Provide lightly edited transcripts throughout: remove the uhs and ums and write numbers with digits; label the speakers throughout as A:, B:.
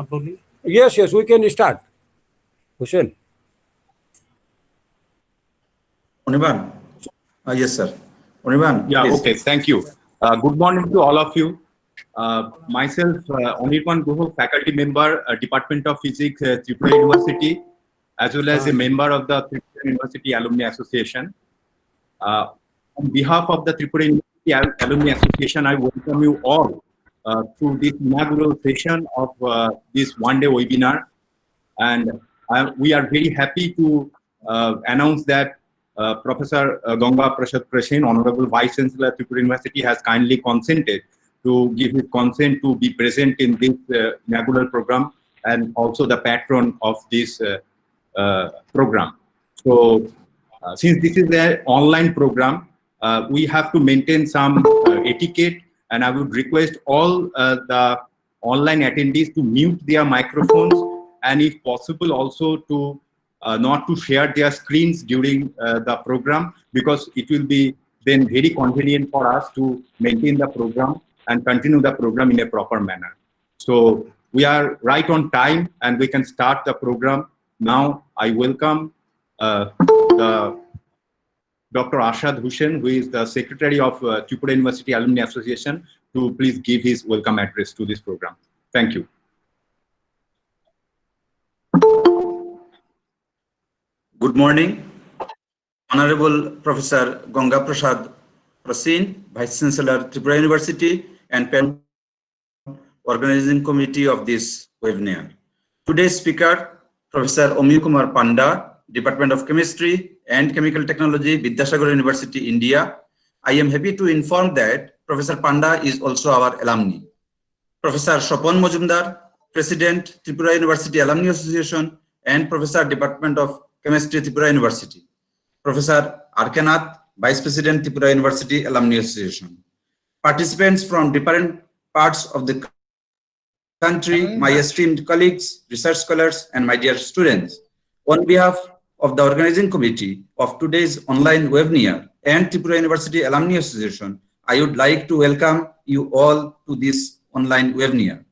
A: आप बोलिए।
B: Yes, yes, we can start. Hussein.
C: Anirban? Yes, sir. Anirban,
D: Yeah,
C: please.
D: okay, thank you. Good morning to all of you. Myself, Anirban Guho, faculty member, Department of Physics, Tripura University, as well as a member of the Tripura University Alumni Association. On behalf of the Tripura University Alumni Association, I welcome you all to this inaugural session of this one-day webinar. And we are very happy to announce that Professor Ganga Prasad Prasen, Honorable Vice Chancellor Tripura University, has kindly consented to give his consent to be present in this inaugural program and also the patron of this program. So, since this is an online program, we have to maintain some etiquette, and I would request all the online attendees to mute their microphones, and if possible also to not to share their screens during the program, because it will be then very convenient for us to maintain the program and continue the program in a proper manner. So we are right on time and we can start the program. Now I welcome the Dr. Arshad Hussain, who is the Secretary of Tripura University Alumni Association, to please give his welcome address to this program. Thank you.
C: Good morning, Honorable Professor Ganga Prasad Prasen, Vice Chancellor Tripura University and Organizing Committee of this webinar. Today's speaker, Professor Omiya Kumar Panda, Department of Chemistry and Chemical Technology, Vidyasagar University, India. I am happy to inform that Professor Panda is also our alumni. Professor Shopon Mojumdar, President, Tripura University Alumni Association and Professor, Department of Chemistry, Tripura University. Professor Arkenath, Vice President, Tripura University Alumni Association. Participants from different parts of the country, my esteemed colleagues, research scholars, and my dear students. On behalf of the organizing committee of today's online webinar and Tripura University Alumni Association, I would like to welcome you all to this online webinar.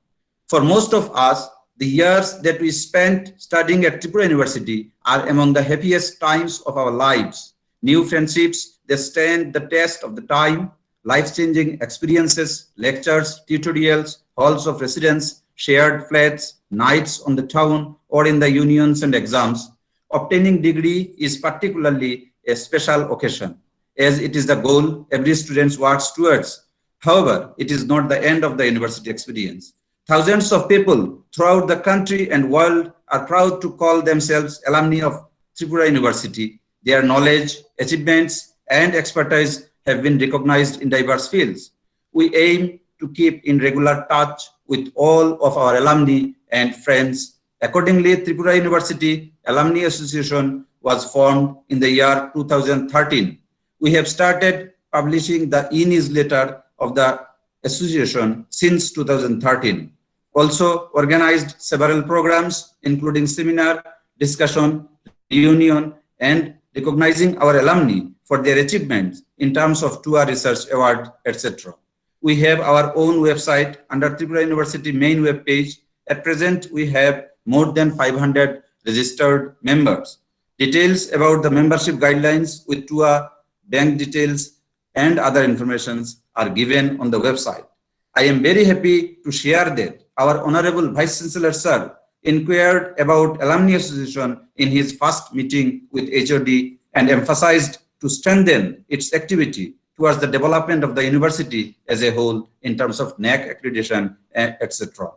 C: For most of us, the years that we spent studying at Tripura University are among the happiest times of our lives. New friendships that stand the test of the time, life-changing experiences, lectures, tutorials, halls of residence, shared flats, nights on the town or in the unions and exams. Obtaining degree is particularly a special occasion, as it is the goal every student works towards. However, it is not the end of the university experience. Thousands of people throughout the country and world are proud to call themselves alumni of Tripura University. Their knowledge, achievements, and expertise have been recognized in diverse fields. We aim to keep in regular touch with all of our alumni and friends. Accordingly, Tripura University Alumni Association was formed in the year 2013. We have started publishing the e-newsletter of the association since 2013. Also organized several programs, including seminar, discussion, reunion, and recognizing our alumni for their achievements in terms of tour research award, etc. We have our own website under Tripura University main web page. At present, we have more than 500 registered members. Details about the membership guidelines with tour, bank details, and other informations are given on the website. I am very happy to share that our Honorable Vice Chancellor Sir inquired about Alumni Association in his first meeting with HOD and emphasized to strengthen its activity towards the development of the university as a whole in terms of NAAC accreditation, etc.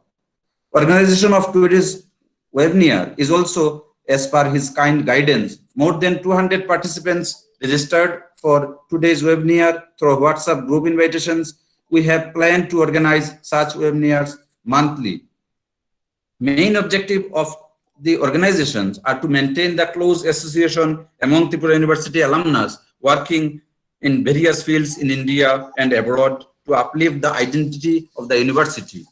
C: Organization of today's webinar is also as per his kind guidance. More than 200 participants registered for today's webinar through WhatsApp group invitations. We have planned to organize such webinars monthly. Main objective of the organizations are to maintain the close association among Tripura University alumnus working in various fields in India and abroad, to uplift the identity of the university,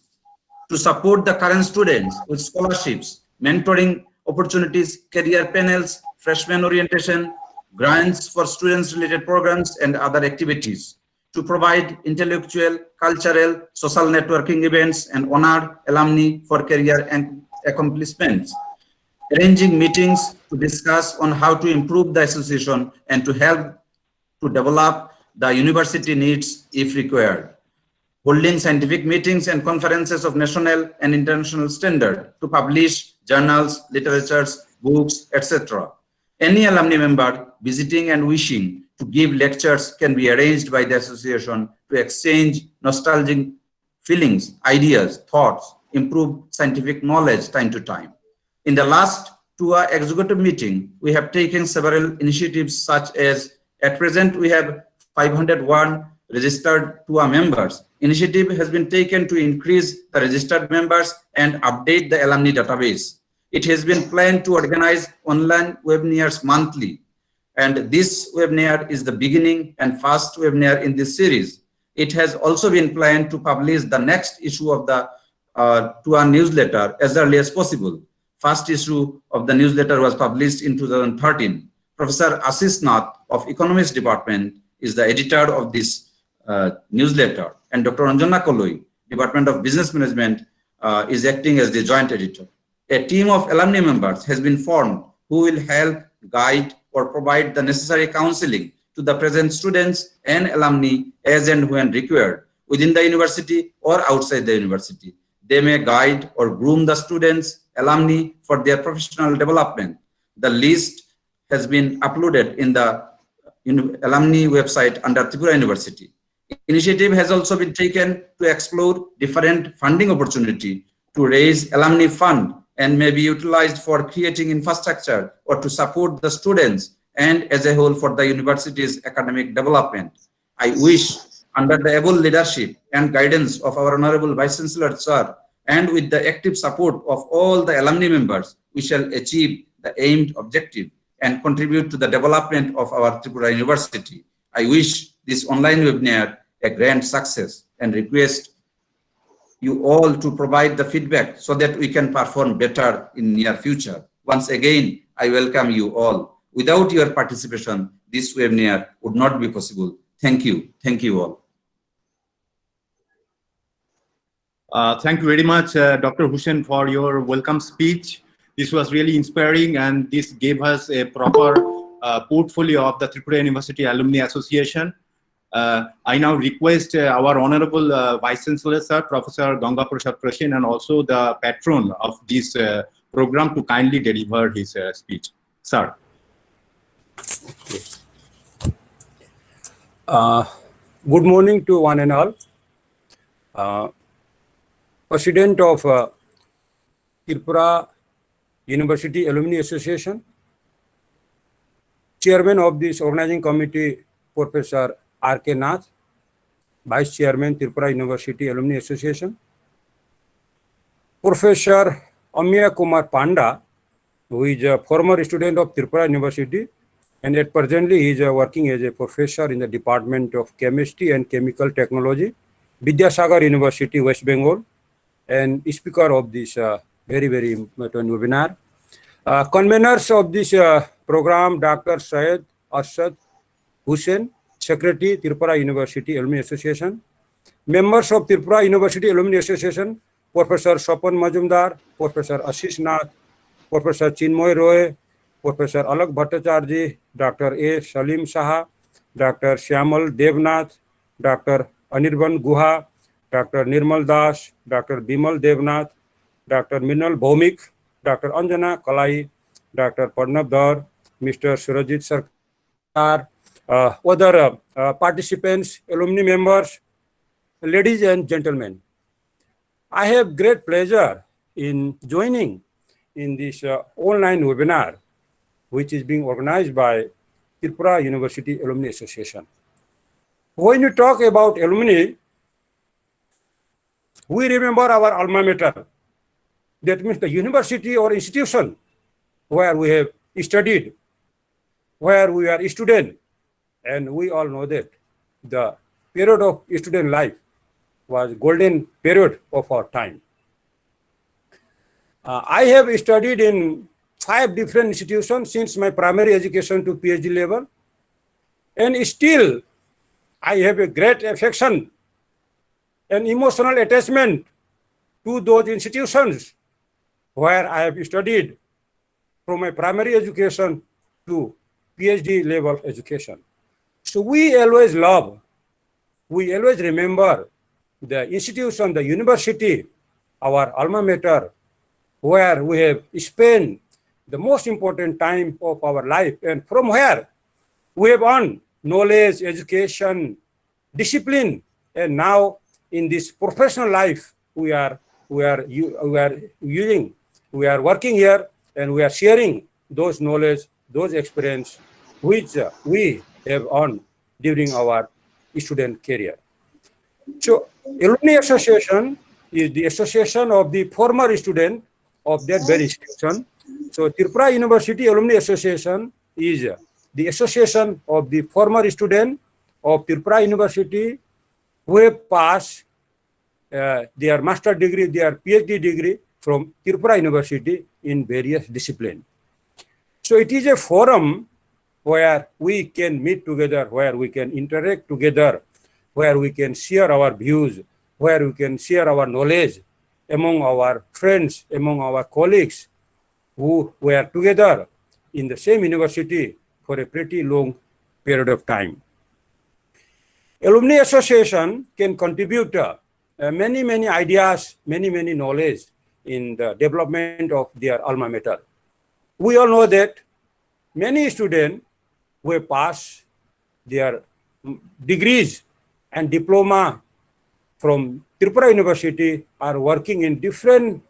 C: to support the current students with scholarships, mentoring opportunities, career panels, freshman orientation, grants for students related programs and other activities, to provide intellectual, cultural, social networking events and honor alumni for career and accomplishments, arranging meetings to discuss on how to improve the association and to help to develop the university needs if required, holding scientific meetings and conferences of national and international standard to publish journals, literatures, books, etc. Any alumni member visiting and wishing to give lectures can be arranged by the association to exchange nostalgic feelings, ideas, thoughts, improve scientific knowledge time to time. In the last TUA executive meeting, we have taken several initiatives such as, at present, we have 501 registered TUA members. Initiative has been taken to increase the registered members and update the alumni database. It has been planned to organize online webinars monthly, and this webinar is the beginning and first webinar in this series. It has also been planned to publish the next issue of the TUA newsletter as early as possible. First issue of the newsletter was published in 2013. Professor Ashish Nath of Economics Department is the editor of this newsletter, and Dr. Anjana Koloi, Department of Business Management, is acting as the joint editor. A team of alumni members has been formed who will help, guide, or provide the necessary counseling to the present students and alumni as and when required within the university or outside the university. They may guide or groom the students, alumni for their professional development. The list has been uploaded in the alumni website under Tripura University. Initiative has also been taken to explore different funding opportunity to raise alumni fund and may be utilized for creating infrastructure or to support the students and as a whole for the university's academic development. I wish, under the able leadership and guidance of our Honorable Vice Chancellor, Sir, and with the active support of all the alumni members, we shall achieve the aimed objective and contribute to the development of our Tripura University. I wish this online webinar a grand success and request you all to provide the feedback so that we can perform better in near future. Once again, I welcome you all. Without your participation, this webinar would not be possible. Thank you. Thank you all.
D: Thank you very much, Dr. Hussain, for your welcome speech. This was really inspiring, and this gave us a proper portfolio of the Tripura University Alumni Association. I now request our Honorable Vice Chancellor, Sir, Professor Ganga Prasad Prasin, and also the patron of this program to kindly deliver his speech. Sir.
B: Good morning to one and all. President of Tripura University Alumni Association, Chairman of this organizing committee, Professor R.K. Nath, Vice Chairman, Tripura University Alumni Association, Professor Amiya Kumar Panda, who is a former student of Tripura University, and at presently he is working as a professor in the Department of Chemistry and Chemical Technology, Vidyasagar University, West Bengal, and speaker of this very important webinar. Conveners of this program, Dr. Syed Arshad Hussain, Secretary, Tripura University Alumni Association. Members of Tripura University Alumni Association, Professor Sopan Majumdar, Professor Ashish Nath, Professor Chinmoy Roy, Professor Alak Bhattacharya, Dr. A. Salim Saha, Dr. Shyamal Devnath, Dr. Anirban Guha, Dr. Nirmal Das, Dr. Bimal Devnath, Dr. Minal Bhaumik, Dr. Anjana Kalai, Dr. Parnab Dar, Mr. Surajit Sarkar, other participants, alumni members, ladies and gentlemen. I have great pleasure in joining in this online webinar, which is being organized by Tripura University Alumni Association. When you talk about alumni, we remember our alma mater. That means the university or institution where we have studied, where we are a student. And we all know that the period of student life was golden period of our time. I have studied in 5 different institutions since my primary education to PhD level. And still, I have a great affection and emotional attachment to those institutions where I have studied from my primary education to PhD level education. So we always love, we always remember the institution, the university, our alma mater, where we have spent the most important time of our life, and from where we have earned knowledge, education, discipline, and now in this professional life, we are working here, and we are sharing those knowledge, those experience, which we have earned during our student career. So, Alumni Association is the association of the former student of that very institution. So, Tripura University Alumni Association is the association of the former student of Tripura University who have passed their master degree, their PhD degree from Tripura University in various disciplines. So it is a forum where we can meet together, where we can interact together, where we can share our views, where we can share our knowledge among our friends, among our colleagues who were together in the same university for a pretty long period of time. Alumni Association can contribute many ideas, many knowledge in the development of their alma mater. We all know that many students who have passed their degrees and diploma from Tripura University are working in different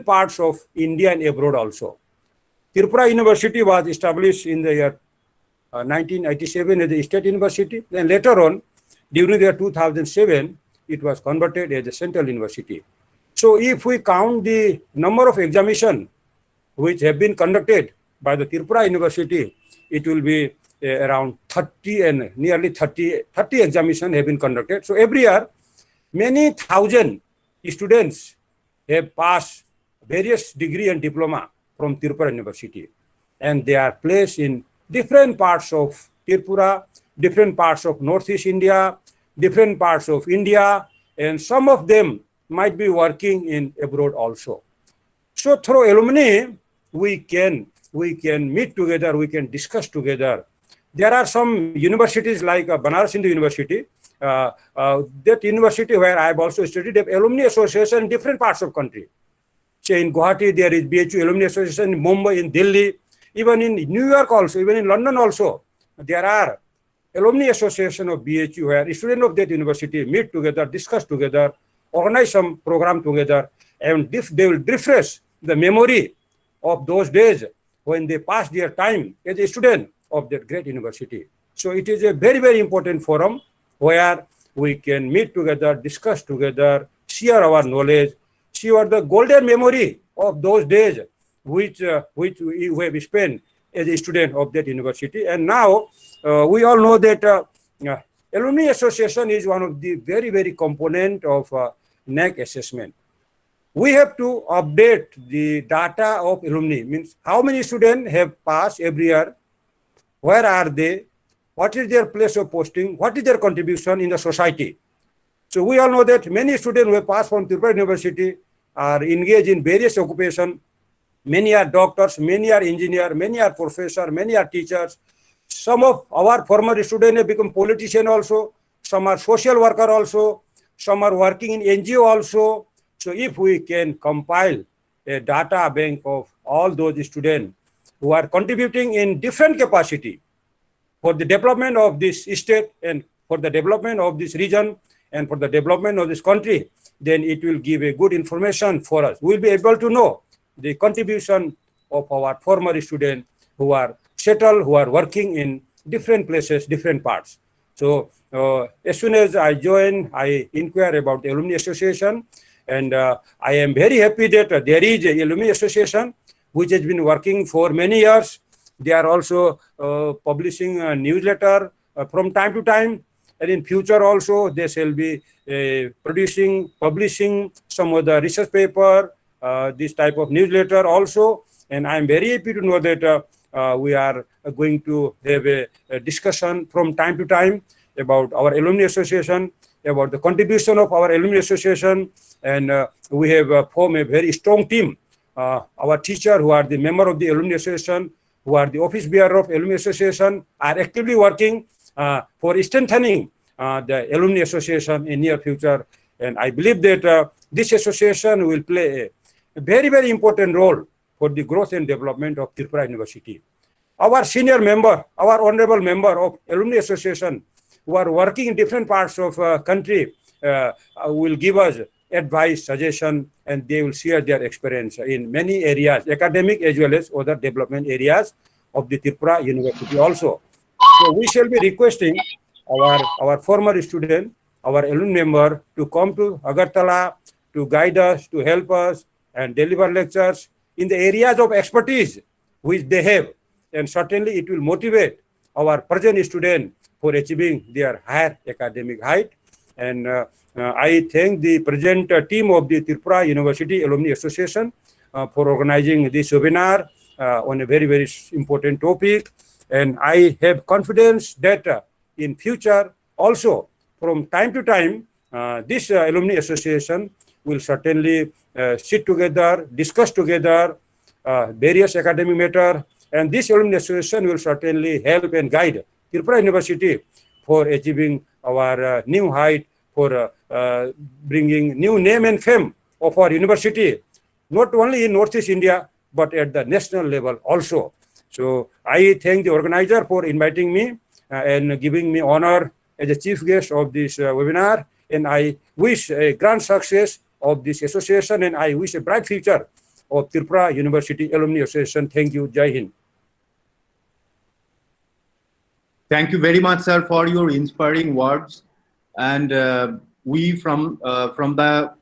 B: parts of India and abroad also. Tripura University was established in the year 1987 as a state university. Then later on, during the year 2007, it was converted as a central university. So if we count the number of examinations which have been conducted by the Tripura University, it will be around 30 and nearly 30 examinations have been conducted. So every year, many thousand students have passed various degree and diploma from Tripura University, and they are placed in different parts of Tripura, different parts of Northeast India, different parts of India, and some of them might be working in abroad also. So through alumni, we can meet together, we can discuss together. There are some universities like Banaras Hindu University, that university where I have also studied, have alumni association in different parts of country. Say in Guwahati, there is BHU Alumni Association, in Mumbai, in Delhi, even in New York also, even in London also. There are alumni association of BHU where students of that university meet together, discuss together, organize some program together, and they will refresh the memory of those days when they passed their time as a student of that great university. So it is a very important forum where we can meet together, discuss together, share our knowledge, share the golden memory of those days which we have spent as a student of that university. And now we all know that Alumni Association is one of the very component of NAAC assessment. We have to update the data of alumni, means how many students have passed every year, where are they, what is their place of posting, what is their contribution in the society. So we all know that many students who have passed from Tripura University are engaged in various occupations. Many are doctors, many are engineers, many are professors, many are teachers. Some of our former students have become politicians also. Some are social worker also. Some are working in NGO also. So if we can compile a data bank of all those students who are contributing in different capacity for the development of this state and for the development of this region and for the development of this country, then it will give a good information for us. We'll be able to know the contribution of our former students who are settled, who are working in different places, different parts. So as soon as I joined, I inquire about the Alumni Association, and I am very happy that there is a Alumni Association which has been working for many years. They are also publishing a newsletter from time to time, and in future also they shall be publishing some of the research paper, this type of newsletter also. And I am very happy to know that we are going to have a discussion from time to time. about our alumni association, about the contribution of our alumni association, and we have formed a very strong team. Our teacher, who are the member of the alumni association, who are the office bearer of alumni association, are actively working for strengthening the alumni association in near future. And I believe that this association will play a very, very important role for the growth and development of Tripura University. Our senior member, our honorable member of alumni association, who are working in different parts of country, will give us advice, suggestion, and they will share their experience in many areas, academic as well as other development areas of the Tripura University also. So we shall be requesting our former student, our alumni member, to come to Agartala to guide us, to help us, and deliver lectures in the areas of expertise which they have. And certainly it will motivate our present students for achieving their higher academic height. And I thank the present team of the Tripura University Alumni Association for organizing this webinar on a very, very important topic. And I have confidence that in future also, from time to time, this alumni association will certainly sit together, discuss together various academic matter, and this alumni association will certainly help and guide Tripura University for achieving our new height, for bringing new name and fame of our university, not only in Northeast India, but at the national level also. So I thank the organizer for inviting me and giving me honor as a chief guest of this webinar. And I wish a grand success of this association, and I wish a bright future of Tripura University Alumni Association. Thank you. Jai Hind.
D: Thank you very much, sir, for your inspiring words. And we from the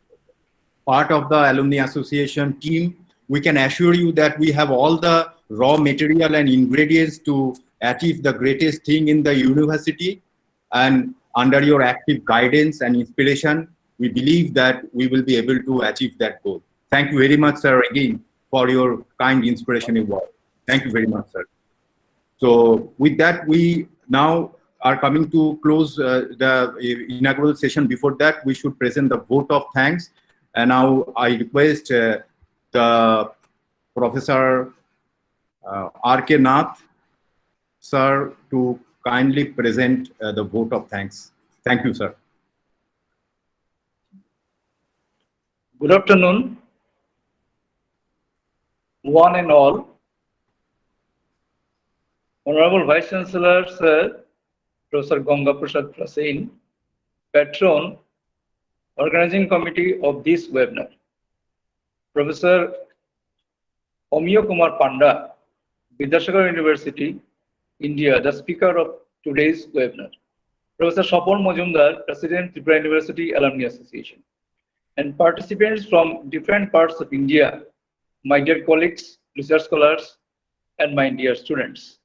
D: part of the Alumni Association team, we can assure you that we have all the raw material and ingredients to achieve the greatest thing in the university. And under your active guidance and inspiration, we believe that we will be able to achieve that goal. Thank you very much, sir, again, for your kind inspirational word. Thank you very much, sir. So with that, we now are coming to close the inaugural session. Before that, we should present the vote of thanks. And now I request the Professor R.K. Nath, sir, to kindly present the vote of thanks. Thank you, sir.
A: Good afternoon, one and all. Honorable Vice Chancellor, Sir, Professor Ganga Prasad Prasen, Patron, Organizing Committee of this webinar, Professor Omiyo Kumar Panda, Vidyasagar University, India, the speaker of today's webinar, Professor Swapon Majumdar, President, Tripura University Alumni Association, and participants from different parts of India, my dear colleagues, research scholars, and my dear students.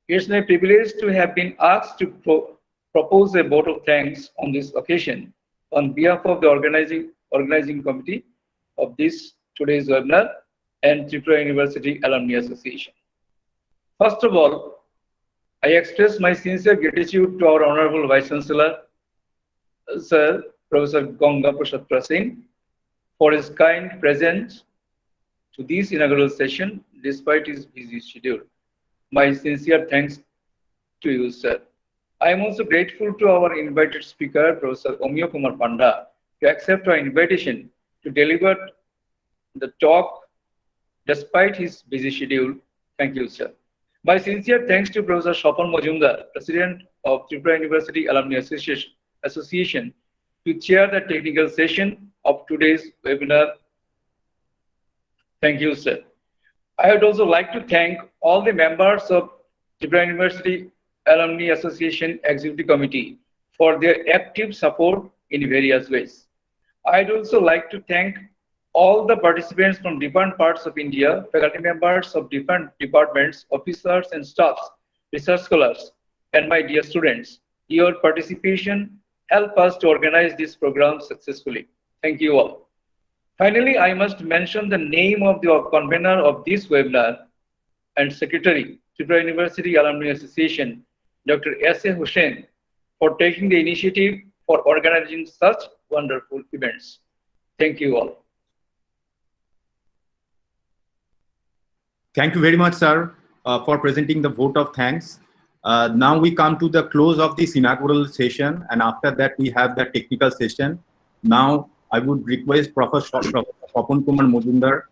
A: It's my privilege to have been asked to propose a vote of thanks on this occasion on behalf of the organizing committee of this today's webinar and Tripura University Alumni Association. First of all, I express my sincere gratitude to our Honorable Vice Chancellor, Sir Professor Ganga Prasad Prasen, for his kind presence to this inaugural session despite his busy schedule. My sincere thanks to you, sir. I am also grateful to our invited speaker, Professor Omiyo Kumar Panda, to accept our invitation to deliver the talk despite his busy schedule. Thank you, sir. My sincere thanks to Professor Swapon Majumdar, President of Tripura University Alumni Association, to chair the technical session of today's webinar. Thank you, sir. I would also like to thank all the members of Tripura University Alumni Association Executive Committee for their active support in various ways. I'd also like to thank all the participants from different parts of India, faculty members of different departments, officers and staffs, research scholars, and my dear students. Your participation helped us to organize this program successfully. Thank you all. Finally, I must mention the name of the convener of this webinar and secretary, Tripura University Alumni Association, Dr. S.A. Hussain, for taking the initiative for organizing such wonderful events. Thank you all.
D: Thank you very much, sir, for presenting the vote of thanks. Now we come to the close of this inaugural session, and after that we have the technical session. Now I would request Professor Papan Kumar Mojumdar,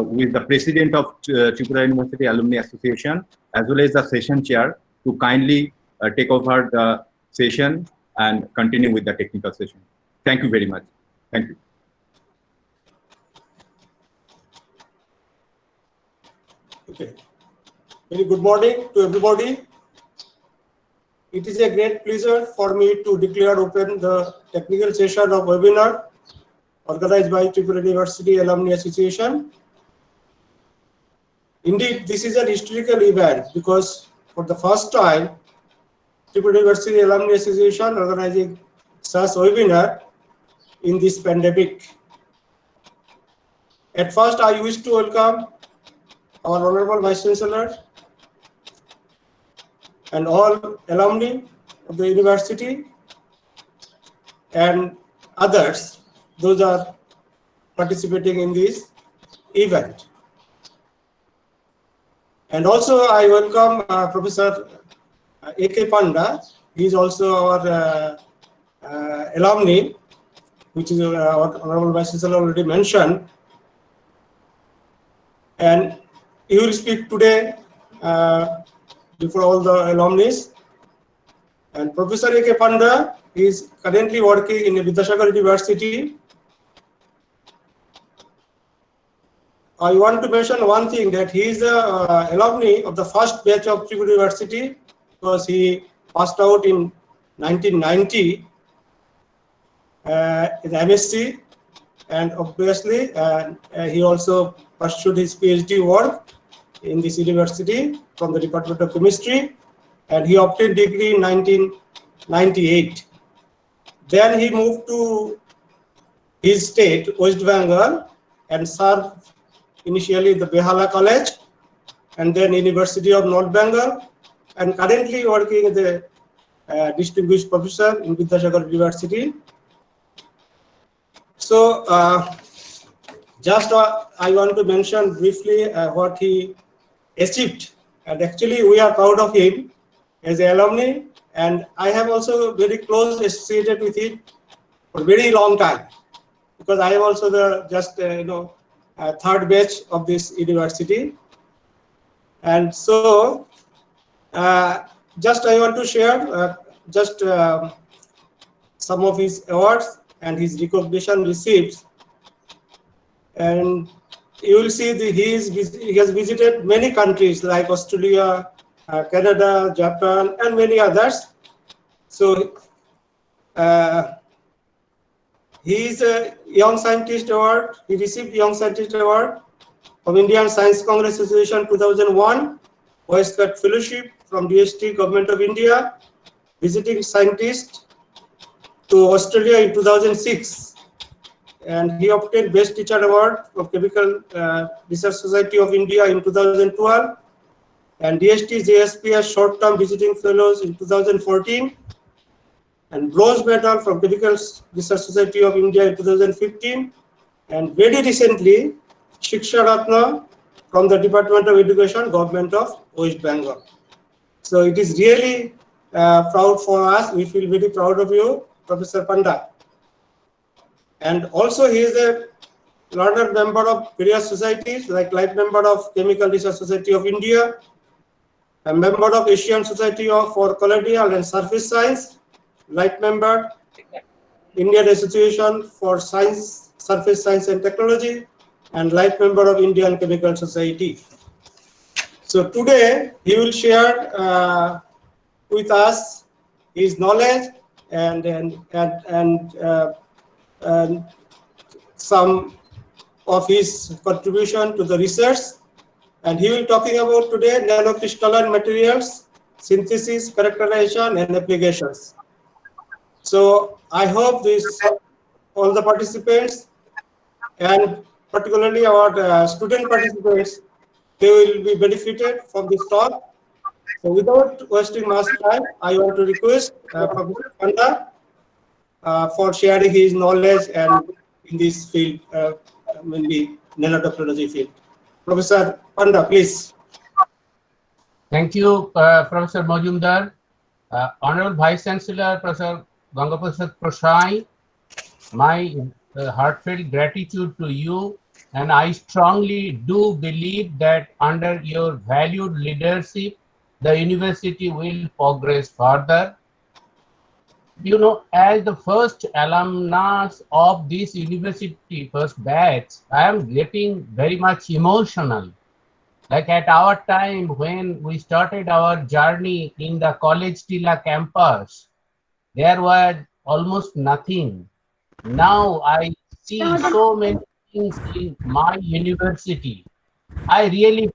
D: who is the president of Tripura University Alumni Association, as well as the session chair, to kindly take over the session and continue with the technical session. Thank you very much. Thank you.
E: Okay. Very good morning to everybody. It is a great pleasure for me to declare open the technical session of webinar organized by Tripura University Alumni Association. Indeed, this is an historical event because for the first time, Tripura University Alumni Association organizing such webinar in this pandemic. At first, I wish to welcome our Honorable Vice Chancellor and all alumni of the university and others, those are participating in this event. And also I welcome Professor A.K. Panda. He is also our alumni, which is our Honorable Vice Chancellor already mentioned. And he will speak today before all the alumni. And Professor A.K. Panda is currently working in Vidyasagar University. I want to mention one thing, that he is the alumni of the first batch of Tripura University because he passed out in 1990 in MSc, and obviously he also pursued his PhD work in this university from the Department of Chemistry, and he obtained degree in 1998. Then he moved to his state, West Bengal, and served initially the Behala College and then University of North Bengal, and currently working as a distinguished professor in Vidyasagar University. So just I want to mention briefly what he achieved, and actually we are proud of him as an alumni, and I have also very close associated with him for a very long time because I am also the just third batch of this university. And so just I want to share some of his awards and his recognition received. And you will see he has visited many countries like Australia, Canada, Japan, and many others. So he is a Young Scientist Award. He received Young Scientist Award from Indian Science Congress Association 2001, Westcott Fellowship from DST Government of India, Visiting Scientist to Australia in 2006. And he obtained Best Teacher Award from Chemical Research Society of India in 2012, and DST JSPS Short-Term Visiting Fellows in 2014, and Bronze Medal from Chemical Research Society of India in 2015, and very recently Shiksha Ratna from the Department of Education, Government of West Bengal. So it is really proud for us. We feel very proud of you, Professor Panda. And also he is a learned member of various societies, like life member of Chemical Research Society of India, a member of Asian Society for Colloidal and Surface Science, life member, Indian Association for Science, Surface Science and Technology, and life member of Indian Chemical Society. So today he will share with us his knowledge and some of his contribution to the research, and he will talking about today nanocrystalline materials, synthesis, characterization, and applications. So I hope all the participants, and particularly our student participants, they will be benefited from this talk. So without wasting much time, I want to request Professor Panda for sharing his knowledge and in this field, mainly nanotechnology field. Professor Panda, please.
F: Thank you, Professor Majumdar. Honorable Vice Chancellor, Professor Gangaprasad Prasai, my heartfelt gratitude to you, and I strongly do believe that under your valued leadership, the university will progress further. You know, as the first alumnus of this university, first batch, I am getting very much emotional. Like at our time when we started our journey in the College Tila campus, there was almost nothing. Now I see so many things in my university. I really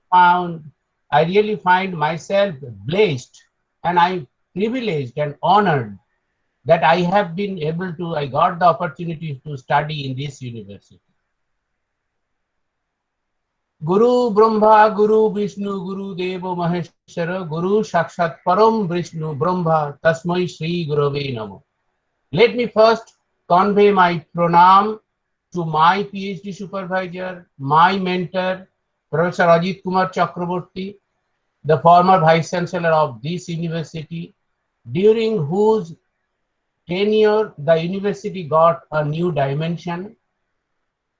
F: find myself blessed, and I'm privileged and honored that I got the opportunity to study in this university. Guru Brahma, Guru Vishnu, Guru Deva Maheshwara, Guru Sakshat Param Vishnu Brahma, Tasmai Sri Gurave Namo. Let me first convey my pranam to my PhD supervisor, my mentor, Professor Ajit Kumar Chakraborty, the former Vice Chancellor of this university, during whose tenure the university got a new dimension.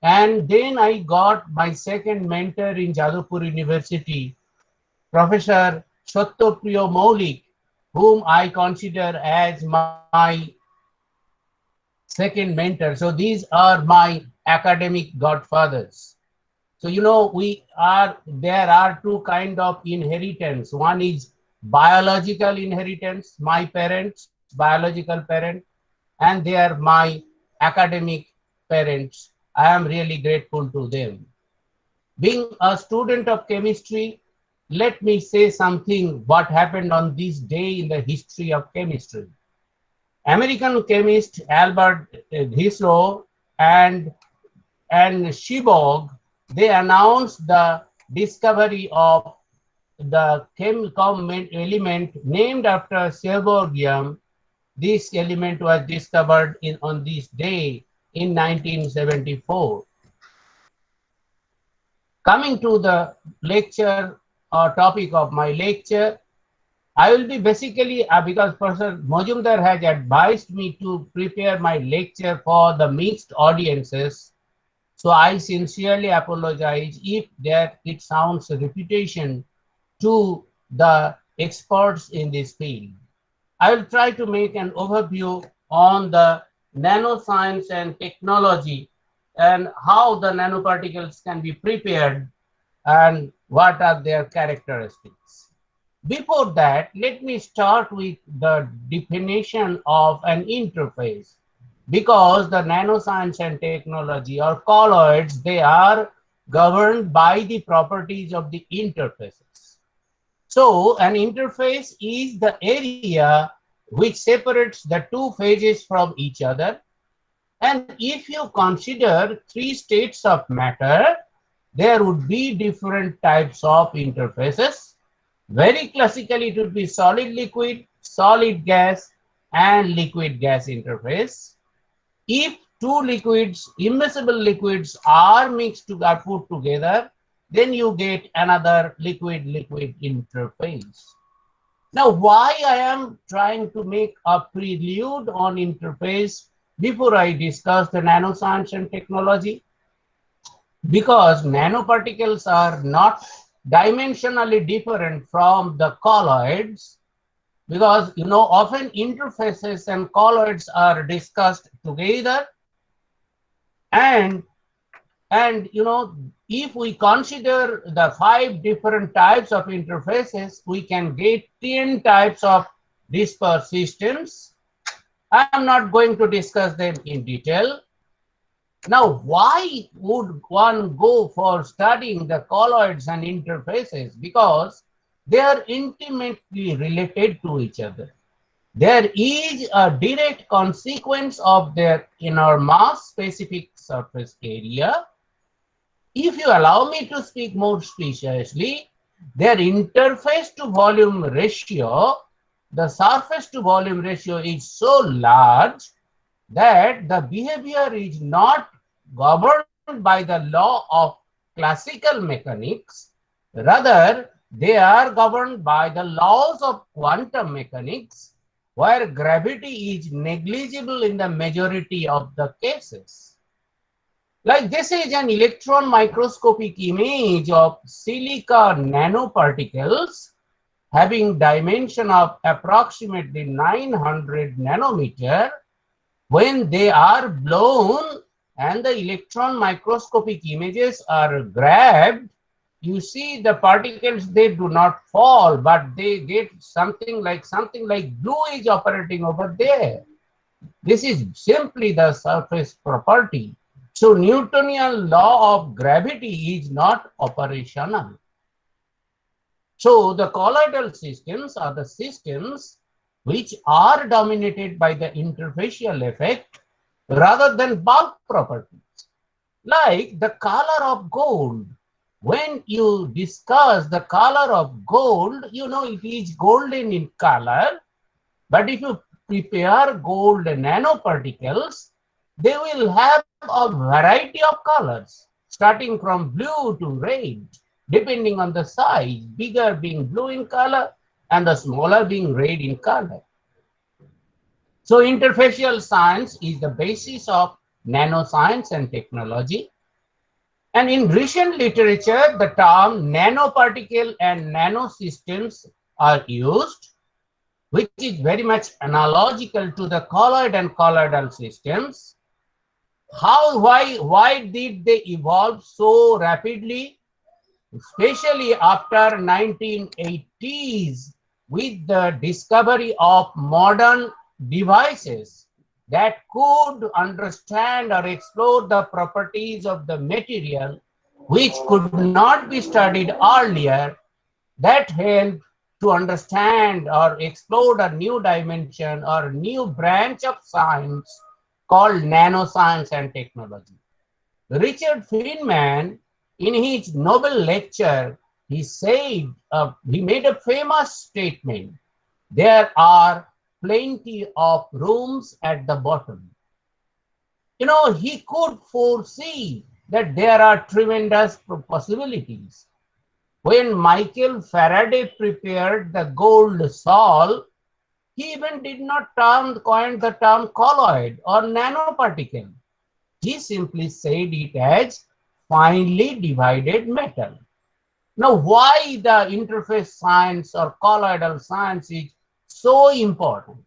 F: And then I got my second mentor in Jadavpur University, Professor Satyapriya Maulik, whom I consider as my second mentor. So these are my academic godfathers. So you know, there are two kinds of inheritance. One is biological inheritance, my parents, biological parent, and they are my academic parents. I am really grateful to them. Being a student of chemistry, let me say something what happened on this day in the history of chemistry. American chemist Albert Guizot and Shibog, they announced the discovery of the chemical element named after seaborgium. This element was discovered on this day in 1974. Coming to the lecture or topic of my lecture, I will be basically, because Professor Majumdar has advised me to prepare my lecture for the mixed audiences. So I sincerely apologize if it sounds a repetition to the experts in this field. I will try to make an overview on the nanoscience and technology and how the nanoparticles can be prepared and what are their characteristics. Before that, let me start with the definition of an interface, because the nanoscience and technology or colloids, they are governed by the properties of the interfaces. So an interface is the area which separates the two phases from each other. And if you consider three states of matter, there would be different types of interfaces. Very classically, it would be solid liquid, solid gas, and liquid gas interface. If two liquids, immiscible liquids, are put together, then you get another liquid-liquid interface. Now, why I am trying to make a prelude on interface before I discuss the nanoscience and technology? Because nanoparticles are not dimensionally different from the colloids, because you know, often interfaces and colloids are discussed together, and you know, if we consider the 5 different types of interfaces, we can get 10 types of dispersed systems. I am not going to discuss them in detail. Now, why would one go for studying the colloids and interfaces? Because they are intimately related to each other. There is a direct consequence of their inner mass, specific surface area. If you allow me to speak more speciously, their interface to volume ratio, the surface to volume ratio is so large that the behavior is not governed by the law of classical mechanics. Rather, they are governed by the laws of quantum mechanics, where gravity is negligible in the majority of the cases. Like this is an electron microscopic image of silica nanoparticles having dimension of approximately 900 nanometer. When they are blown and the electron microscopic images are grabbed, you see the particles, they do not fall, but they get something like glue is operating over there. This is simply the surface property. So Newtonian law of gravity is not operational. So the colloidal systems are the systems which are dominated by the interfacial effect rather than bulk properties. Like the color of gold. When you discuss the color of gold, you know it is golden in color, but if you prepare gold nanoparticles, they will have a variety of colors, starting from blue to red, depending on the size, bigger being blue in color and the smaller being red in color. So interfacial science is the basis of nanoscience and technology. And in recent literature, the term nanoparticle and nanosystems are used, which is very much analogical to the colloid and colloidal systems. Why did they evolve so rapidly? Especially after 1980s, with the discovery of modern devices that could understand or explore the properties of the material which could not be studied earlier, that helped to understand or explore a new dimension or new branch of science called nanoscience and technology. Richard Feynman, in his Nobel lecture, he said, he made a famous statement: there are plenty of rooms at the bottom. You know, he could foresee that there are tremendous possibilities. When Michael Faraday prepared the gold sol, he even did not coin the term colloid or nanoparticle. He simply said it as finely divided metal. Now, why the interface science or colloidal science is so important?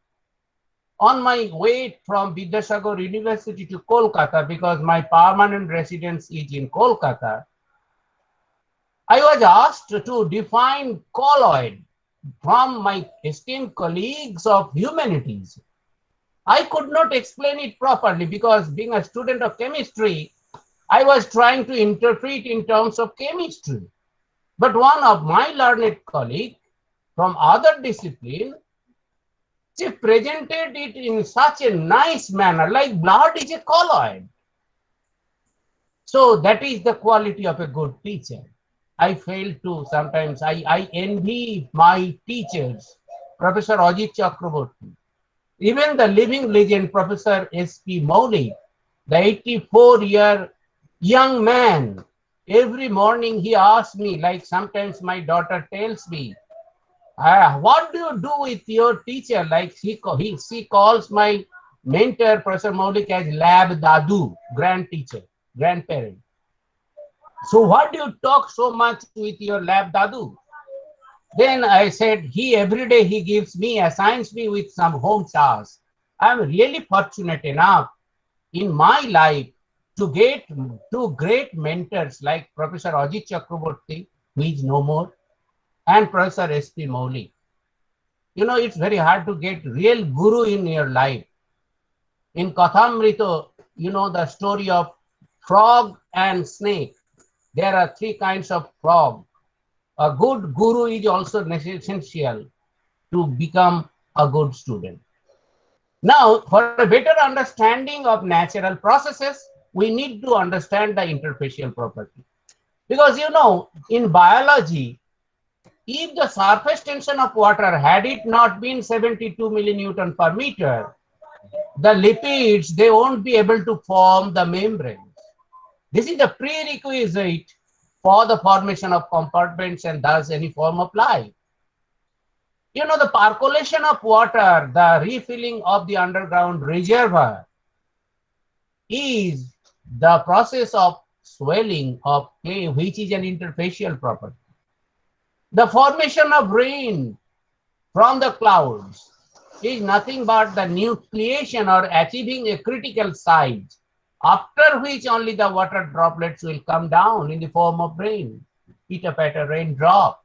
F: On my way from Vidyasagar University to Kolkata, because my permanent residence is in Kolkata, I was asked to define colloid from my esteemed colleagues of humanities. I could not explain it properly because, being a student of chemistry, I was trying to interpret in terms of chemistry. But one of my learned colleagues from other discipline, she presented it in such a nice manner, like blood is a colloid. So that is the quality of a good teacher. I fail to sometimes, I envy my teachers, Professor Ajit Chakraborty, even the living legend, Professor S.P. Maulik, the 84-year young man. Every morning he asks me, like sometimes my daughter tells me, what do you do with your teacher? Like she calls my mentor, Professor Maulik, as Lab Dadu, grand teacher, grandparent. So what do you talk so much with your Lab Dadu? Then I said, every day he assigns me with some home tasks. I'm really fortunate enough in my life to get two great mentors like Professor Ajit Chakraborty, who is no more, and Professor S.P. Maulik. You know, it's very hard to get real guru in your life. In Kathamrita, you know the story of frog and snake. There are three kinds of frog. A good guru is also essential to become a good student. Now, for a better understanding of natural processes, we need to understand the interfacial property. Because, you know, in biology, if the surface tension of water, had it not been 72 millinewton per meter, the lipids, they won't be able to form the membrane. This is the prerequisite for the formation of compartments and thus any form of life. You know, the percolation of water, the refilling of the underground reservoir is the process of swelling of clay, which is an interfacial property. The formation of rain from the clouds is nothing but the nucleation or achieving a critical size, after which only the water droplets will come down in the form of rain, pitter-patter raindrop.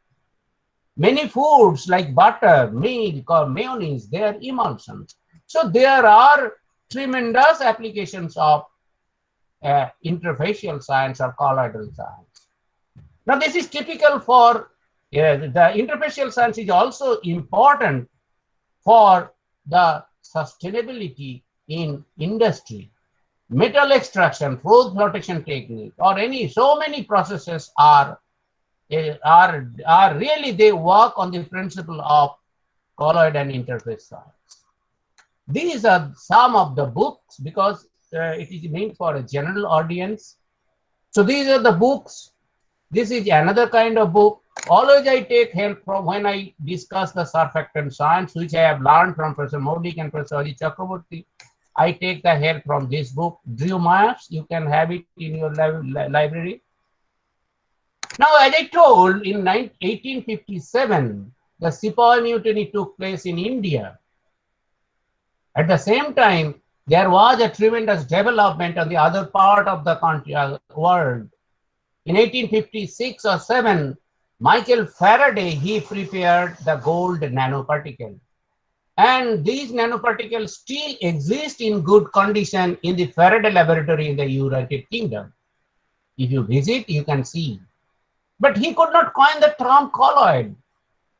F: Many foods like butter, milk, or mayonnaise, they are emulsions. So there are tremendous applications of interfacial science or colloidal science. Now this is typical for the interfacial science is also important for the sustainability in industry. Metal extraction, froth flotation technique, or so many processes are really, they work on the principle of colloid and interface science. These are some of the books, because it is meant for a general audience. So these are the books. This is another kind of book. Always I take help from when I discuss the surfactant science, which I have learned from Professor Maulik and Professor Ajit Chakraborty. I take the help from this book, Drew Myers. You can have it in your library. Now, as I told, in 1857, the Sepoy Mutiny took place in India. At the same time, there was a tremendous development on the other part of the country, world. In 1856 or 7, Michael Faraday, he prepared the gold nanoparticle. And these nanoparticles still exist in good condition in the Faraday laboratory in the United Kingdom. If you visit, you can see. But he could not coin the term colloid,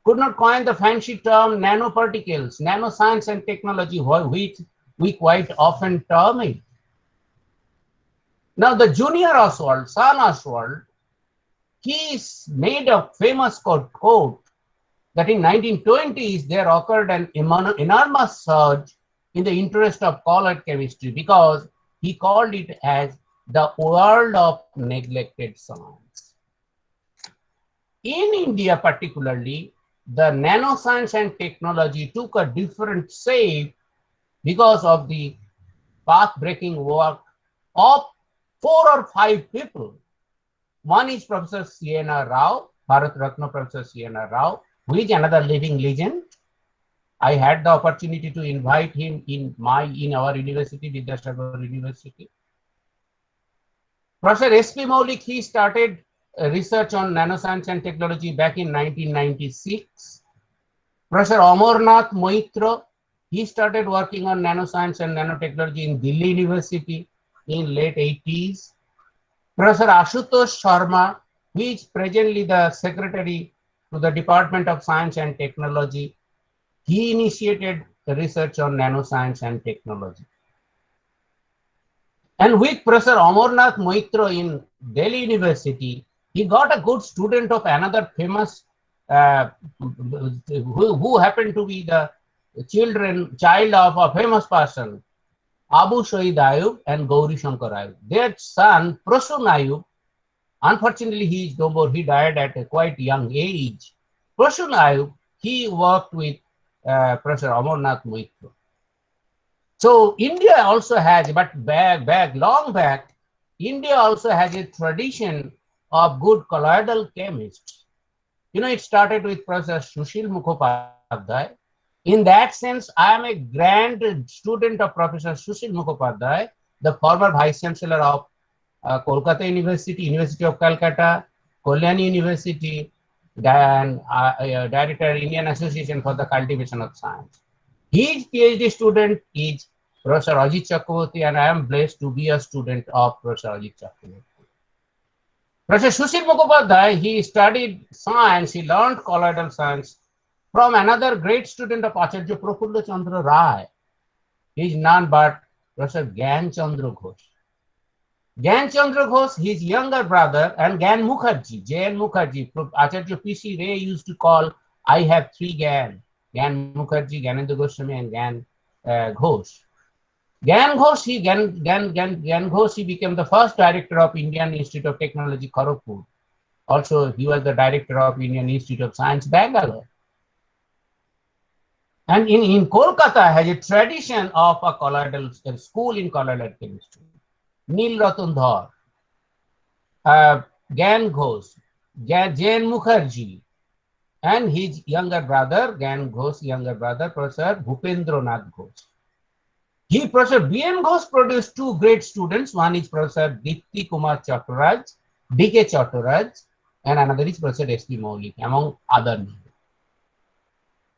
F: could not coin the fancy term nanoparticles, nanoscience and technology, which we quite often term it. Now the junior Oswald, son Oswald, he made a famous quote that in 1920s there occurred an enormous surge in the interest of colloid chemistry, because he called it as the world of neglected science. In India particularly, the nanoscience and technology took a different shape because of the path-breaking work of 4 or 5 people. One is Professor C.N.R. Rao, Bharat Ratna Professor C.N.R. Rao, who is another living legend. I had the opportunity to invite him in our university, Vidyasagar University. Professor S.P. Maulik, he started research on nanoscience and technology back in 1996. Professor Amarnath Moitra, he started working on nanoscience and nanotechnology in Delhi University in late 80s. Professor Ashutosh Sharma, who is presently the secretary to the Department of Science and Technology, he initiated the research on nanoscience and technology. And with Professor Amarnath Moitra in Delhi University, he got a good student of another famous, who happened to be the child of a famous person, Abu Shahid Ayub and Gauri Shankar Ayub. Their son, Prasun Ayub, unfortunately he is no more, he died at a quite young age. Prasun Ayub, he worked with Professor Amarnath Moitra. So India also has, but long back, India also has a tradition of good colloidal chemists. You know, it started with Professor Sushil Mukhopadhyay. In that sense, I am a grand student of Professor Sushil Mukhopadhyay, the former Vice Chancellor of Kolkata University, University of Calcutta, Kalyani University, and Director, Indian Association for the Cultivation of Science. His PhD student is Professor Ajit Chakraborty, and I am blessed to be a student of Professor Ajit Chakraborty. Professor Sushil Mukhopadhyay, he studied science, he learned colloidal science from another great student of Acharya Prafulla Chandra Rai. He is none but Professor Gyan Chandra Ghosh. Gyan Chandra Ghosh, his younger brother, and Gyan Mukherjee, J.N. Mukherjee. Acharya P.C. Ray used to call, I have three Gyan. Gyan Mukherjee, Gyanendra Goswami, and Gyan Ghosh. Gyan Ghosh, Gyan Ghosh, he became the first director of Indian Institute of Technology, Kharagpur. Also, he was the director of Indian Institute of Science, Bangalore. And in Kolkata has a tradition of a colloidal school in colloidal chemistry. Neil Ratan Dhar, Gyan Ghosh, J.N. Mukherjee, and his younger brother, Gyan Ghosh, younger brother, Professor Bhupendra Nath Ghosh. Professor B.N. Ghosh produced two great students. One is Professor Dipti Kumar Chattaraj, D.K. Chattaraj, and another is Professor S.P. Maulik, among other names.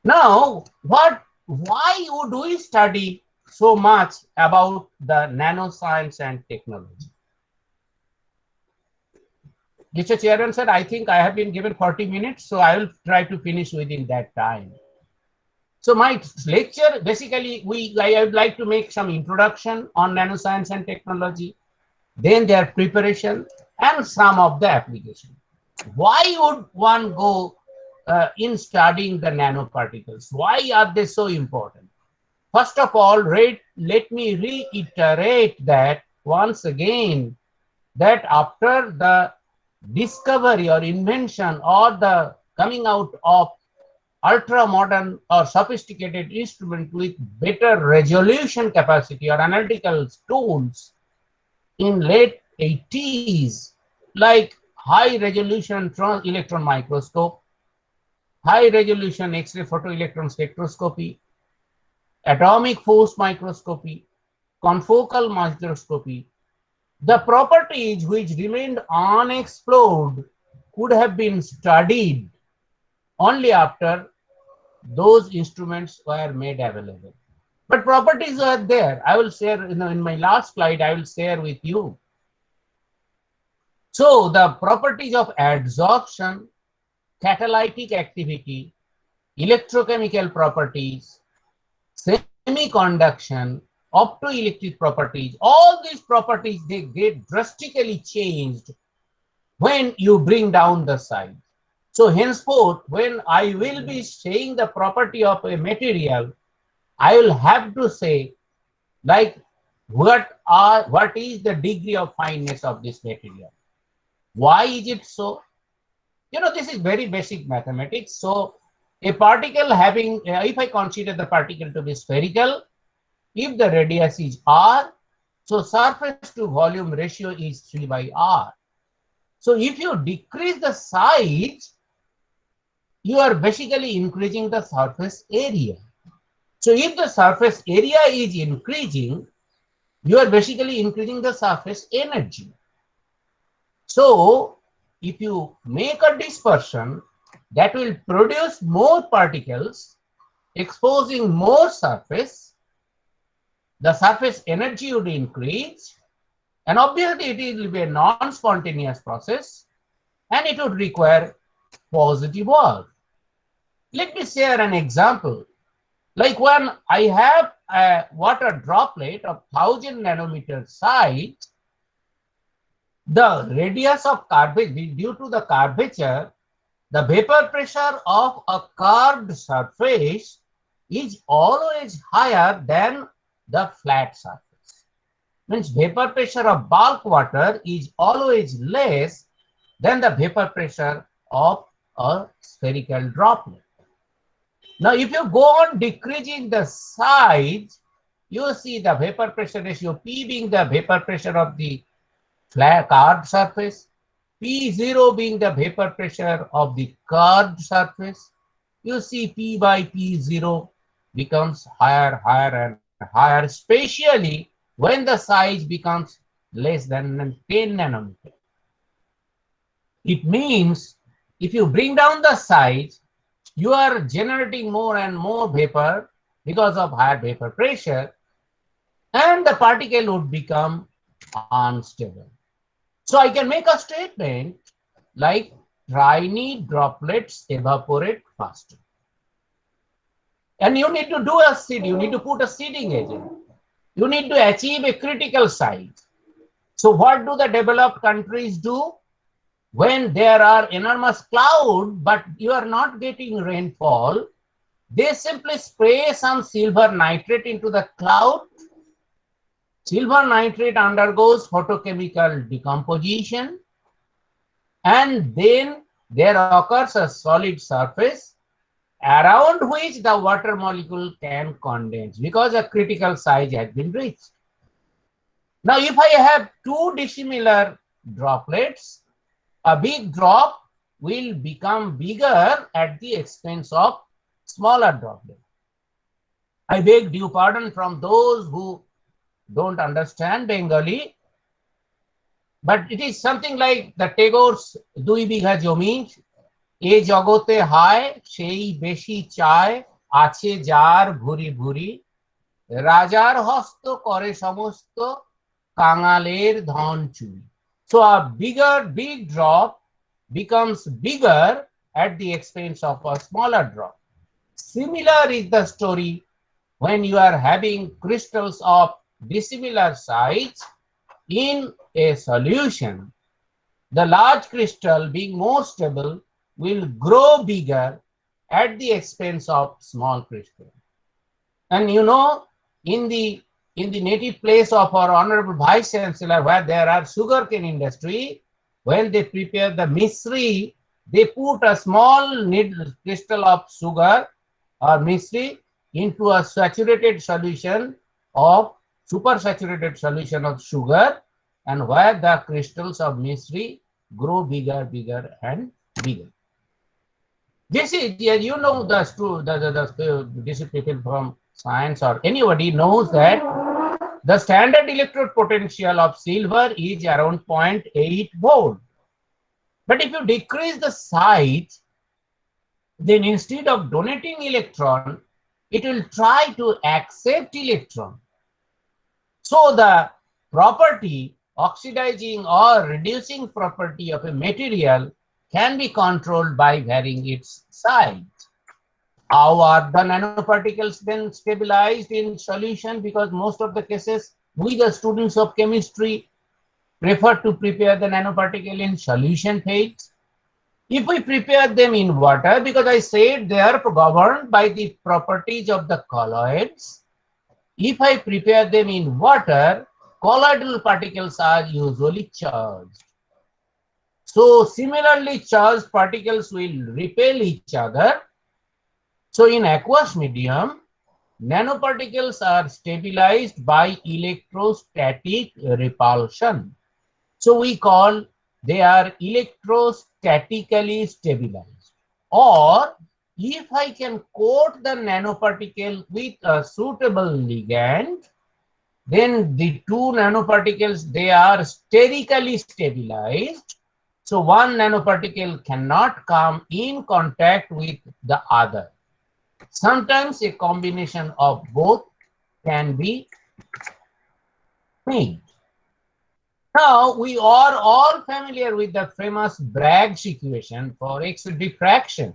F: Now, why would we study so much about the nanoscience and technology? Mr. Chairman said, I think I have been given 40 minutes, so I will try to finish within that time. So my lecture, basically, I would like to make some introduction on nanoscience and technology, then their preparation and some of the application. Why would one go in studying the nanoparticles? Why are they so important? First of all, let me reiterate that once again, that after the discovery or invention or the coming out of ultra modern or sophisticated instrument with better resolution capacity or analytical tools in late 80s, like high resolution electron microscope, high resolution X-ray photoelectron spectroscopy, atomic force microscopy, confocal microscopy, the properties which remained unexplored could have been studied only after those instruments were made available. But properties are there. I will share, in my last slide, I will share with you. So the properties of adsorption, catalytic activity, electrochemical properties, semiconduction, optoelectric properties, all these properties, they get drastically changed when you bring down the size. So henceforth, when I will be saying the property of a material, I will have to say, like, what is the degree of fineness of this material? Why is it so? This is very basic mathematics. So a particle having, if I consider the particle to be spherical, if the radius is r, so surface to volume ratio is 3 by r. So if you decrease the size, you are basically increasing the surface area. So if the surface area is increasing, you are basically increasing the surface energy. So if you make a dispersion, that will produce more particles, exposing more surface, the surface energy would increase, and obviously it will be a non-spontaneous process, and it would require positive work. Let me share an example. Like when I have a water droplet of 1000 nanometer size, the radius of curvature, due to the curvature, the vapor pressure of a curved surface is always higher than the flat surface. Means vapor pressure of bulk water is always less than the vapor pressure of a spherical droplet. Now, if you go on decreasing the size, you see the vapor pressure ratio, P being the vapor pressure of the flat curved surface, P0 being the vapor pressure of the curved surface. You see P by P0 becomes higher, higher, and higher, especially when the size becomes less than 10 nanometer. It means if you bring down the size, you are generating more and more vapor because of higher vapor pressure, and the particle would become unstable. So I can make a statement like tiny droplets evaporate faster. And you need to do a seed, you need to put a seeding agent. You need to achieve a critical size. So what do the developed countries do? When there are enormous clouds, but you are not getting rainfall, they simply spray some silver nitrate into the cloud. Silver nitrate undergoes photochemical decomposition, and then there occurs a solid surface around which the water molecule can condense because a critical size has been reached. Now, if I have two dissimilar droplets, a big drop will become bigger at the expense of smaller droplet. I beg due pardon from those who don't understand Bengali, but it is something like the Tagore's Dui Bigha Jomi, E Jagote Hai, Shei Beshi Chai, Ache Jar Bhuri Bhuri, Rajar Hosto Kore Samosto, Kangaler Dhon Churi. So a big drop becomes bigger at the expense of a smaller drop. Similar is the story when you are having crystals of dissimilar size in a solution. The large crystal, being more stable, will grow bigger at the expense of small crystal. And you know, in the native place of our Honorable Vice Chancellor, where there are sugarcane industry, when they prepare the misri, they put a small crystal of sugar or misri into a saturated solution of supersaturated solution of sugar, and where the crystals of misri grow bigger and bigger. This is, you know, this people from science or anybody knows that the standard electrode potential of silver is around 0.8 volt. But if you decrease the size, then instead of donating electron, it will try to accept electron. So the property, oxidizing or reducing property of a material can be controlled by varying its size. How are the nanoparticles then stabilized in solution? Because most of the cases, we the students of chemistry prefer to prepare the nanoparticle in solution phase. If we prepare them in water, because I said they are governed by the properties of the colloids, if I prepare them in water, colloidal particles are usually charged. So similarly charged particles will repel each other. So in aqueous medium, nanoparticles are stabilized by electrostatic repulsion. So we call they are electrostatically stabilized. Or if I can coat the nanoparticle with a suitable ligand, then the two nanoparticles, they are sterically stabilized. So one nanoparticle cannot come in contact with the other. Sometimes a combination of both can be made. Now, we are all familiar with the famous Bragg's equation for X-ray diffraction.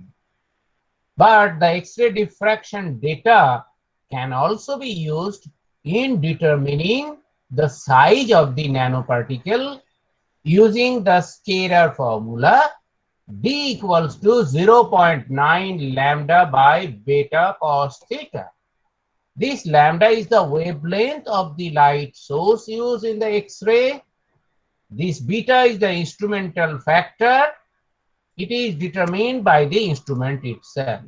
F: But the X-ray diffraction data can also be used in determining the size of the nanoparticle using the scalar formula D equals to 0.9 lambda by beta cos theta. This lambda is the wavelength of the light source used in the X-ray. This beta is the instrumental factor. It is determined by the instrument itself.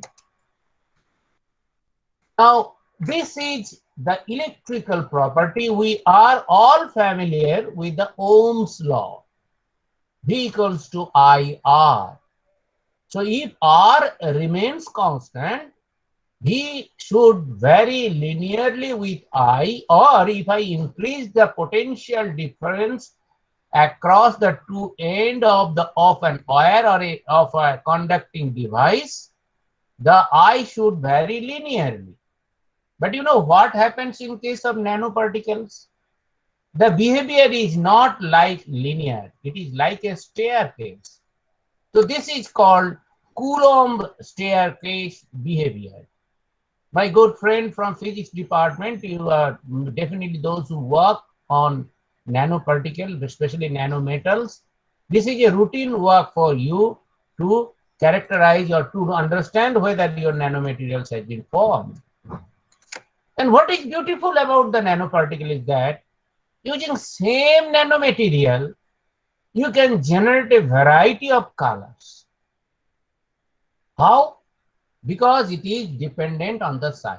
F: Now, this is the electrical property. We are all familiar with the Ohm's law. V equals to IR. So if R remains constant, V should vary linearly with I, or if I increase the potential difference across the two ends of an wire or of a conducting device, the I should vary linearly. But you know what happens in case of nanoparticles? The behavior is not like linear. It is like a staircase. So this is called Coulomb staircase behavior. My good friend from physics department, you are definitely those who work on nanoparticles, especially nanometals. This is a routine work for you to characterize or to understand whether your nanomaterials has been formed. And what is beautiful about the nanoparticle is that using same nanomaterial, you can generate a variety of colors. How? Because it is dependent on the size.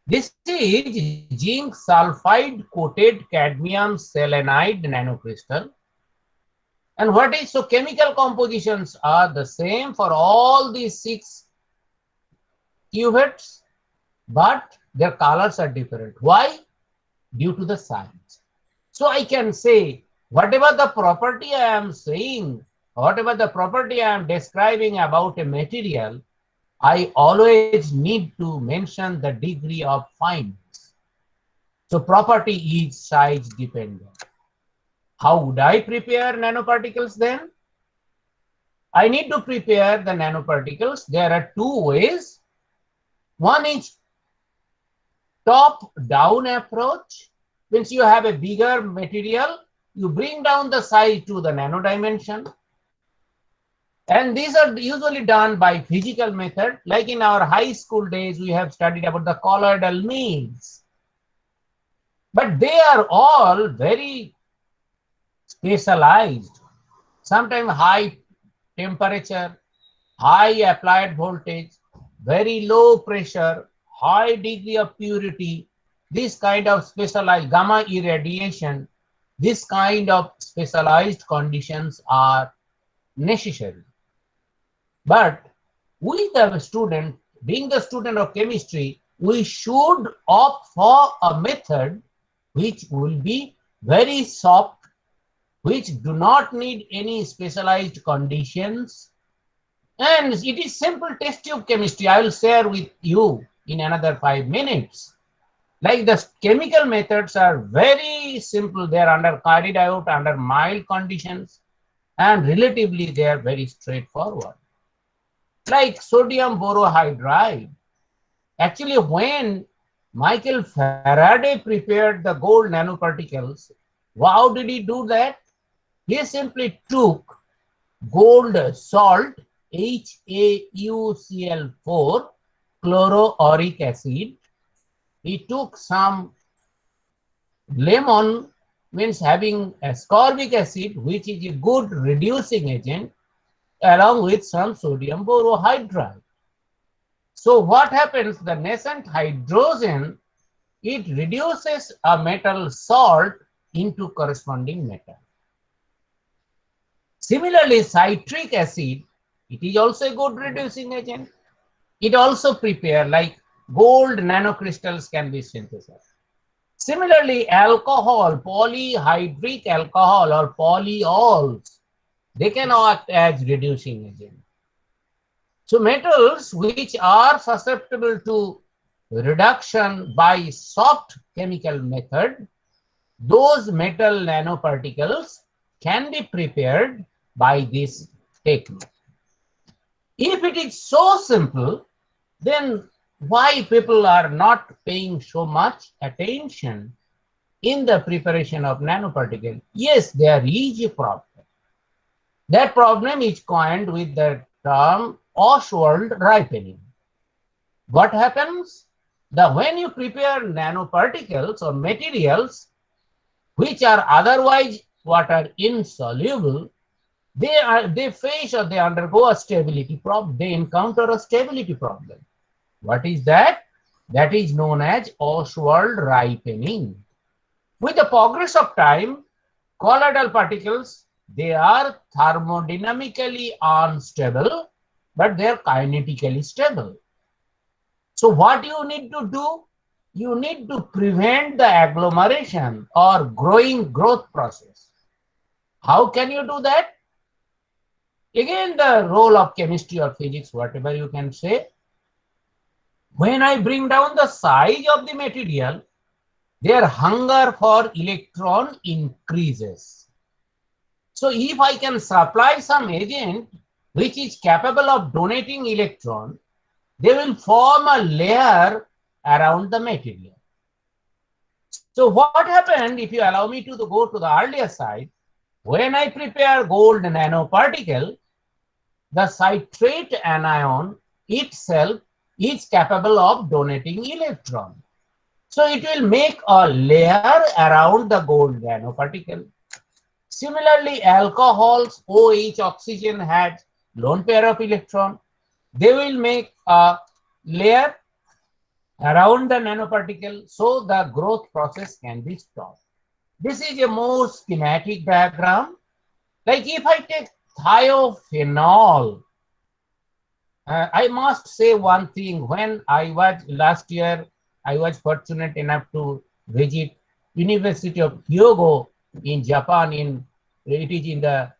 F: This is zinc sulfide coated cadmium selenide nanocrystal. And what is, so chemical compositions are the same for all these 6 cuvettes, but their colors are different. Why? Due to the size. So I can say, whatever the property I am saying, whatever the property I am describing about a material, I always need to mention the degree of fineness. So property is size dependent. How would I prepare nanoparticles then? I need to prepare the nanoparticles. There are 2 ways. One is top-down approach. Means you have a bigger material, you bring down the size to the nano dimension. And these are usually done by physical method. Like in our high school days, we have studied about the colloidal mills. But they are all very specialized. Sometimes high temperature, high applied voltage, very low pressure, high degree of purity, this kind of specialized gamma irradiation, this kind of specialized conditions are necessary. But we, the student, being the student of chemistry, we should opt for a method which will be very soft, which do not need any specialized conditions. And it is simple test tube chemistry. I will share with you in another 5 minutes. Like the chemical methods are very simple. They are carried out under mild conditions, and relatively they are very straightforward. Like sodium borohydride. Actually, when Michael Faraday prepared the gold nanoparticles, how did he do that? He simply took gold salt, HaUCl4, chloroauric acid. He took some lemon, means having ascorbic acid, which is a good reducing agent, along with some sodium borohydride. So what happens? The nascent hydrogen, it reduces a metal salt into corresponding metal. Similarly, citric acid, it is also a good reducing agent. It also prepare, like gold nanocrystals can be synthesized. Similarly, alcohol, polyhydric alcohol or polyols, they can act as reducing agent. So metals which are susceptible to reduction by soft chemical method, those metal nanoparticles can be prepared by this technique. If it is so simple, then why people are not paying so much attention in the preparation of nanoparticle? Yes, there is a problem. That problem is coined with the term Ostwald ripening. What happens? When you prepare nanoparticles or materials which are otherwise water insoluble, they face or they undergo a stability problem. They encounter a stability problem. What is that? That is known as Ostwald ripening. With the progress of time, colloidal particles, they are thermodynamically unstable, but they are kinetically stable. So what you need to do? You need to prevent the agglomeration or growth process. How can you do that? Again, the role of chemistry or physics, whatever you can say. When I bring down the size of the material, their hunger for electron increases. So if I can supply some agent which is capable of donating electron, they will form a layer around the material. So what happened, if you allow me to go to the earlier side, when I prepare gold nanoparticle, the citrate anion itself is capable of donating electron. So it will make a layer around the gold nanoparticle. Similarly, alcohols, OH, oxygen had lone pair of electron. They will make a layer around the nanoparticle so the growth process can be stopped. This is a more schematic diagram. Like if I take thiophenol, I must say one thing. When I was last year, I was fortunate enough to visit University of Hyogo in Japan. It is in the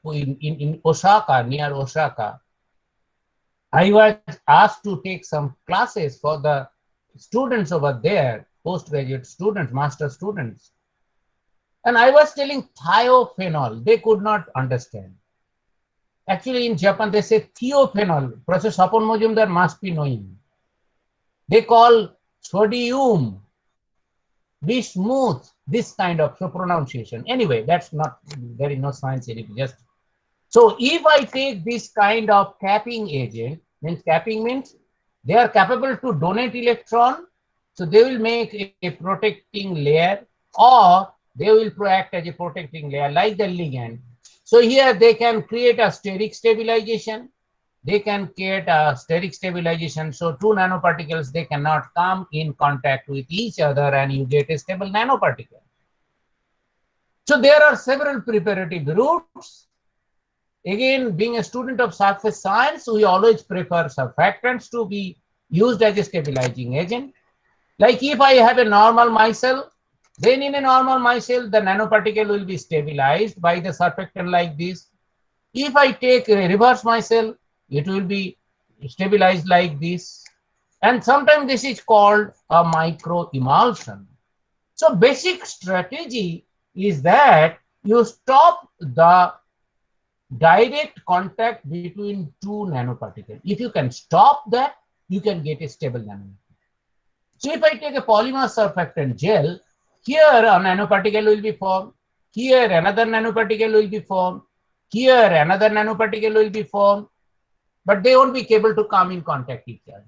F: in Osaka, near Osaka. I was asked to take some classes for the students over there, postgraduate students, master students. And I was telling thiophenol, they could not understand. Actually, in Japan, they say thiophenol. Professor Sapon Majumdar must be knowing. They call sodium, bismuth, this kind of pronunciation. Anyway, that's not, there is no science in it. Just so if I take this kind of capping agent, means capping means they are capable to donate electron, so they will make a protecting layer, or they will act as a protecting layer like the ligand. So here they can create a steric stabilization. They can create a steric stabilization. So two nanoparticles, they cannot come in contact with each other and you get a stable nanoparticle. So there are several preparative routes. Again, being a student of surface science, we always prefer surfactants to be used as a stabilizing agent. Like if I have a normal micelle, then in a normal micelle, the nanoparticle will be stabilized by the surfactant like this. If I take a reverse micelle, it will be stabilized like this. And sometimes this is called a microemulsion. So basic strategy is that you stop the direct contact between two nanoparticles. If you can stop that, you can get a stable nanoparticle. So if I take a polymer surfactant gel, here a nanoparticle will be formed, here another nanoparticle will be formed, here another nanoparticle will be formed, but they won't be able to come in contact with each other.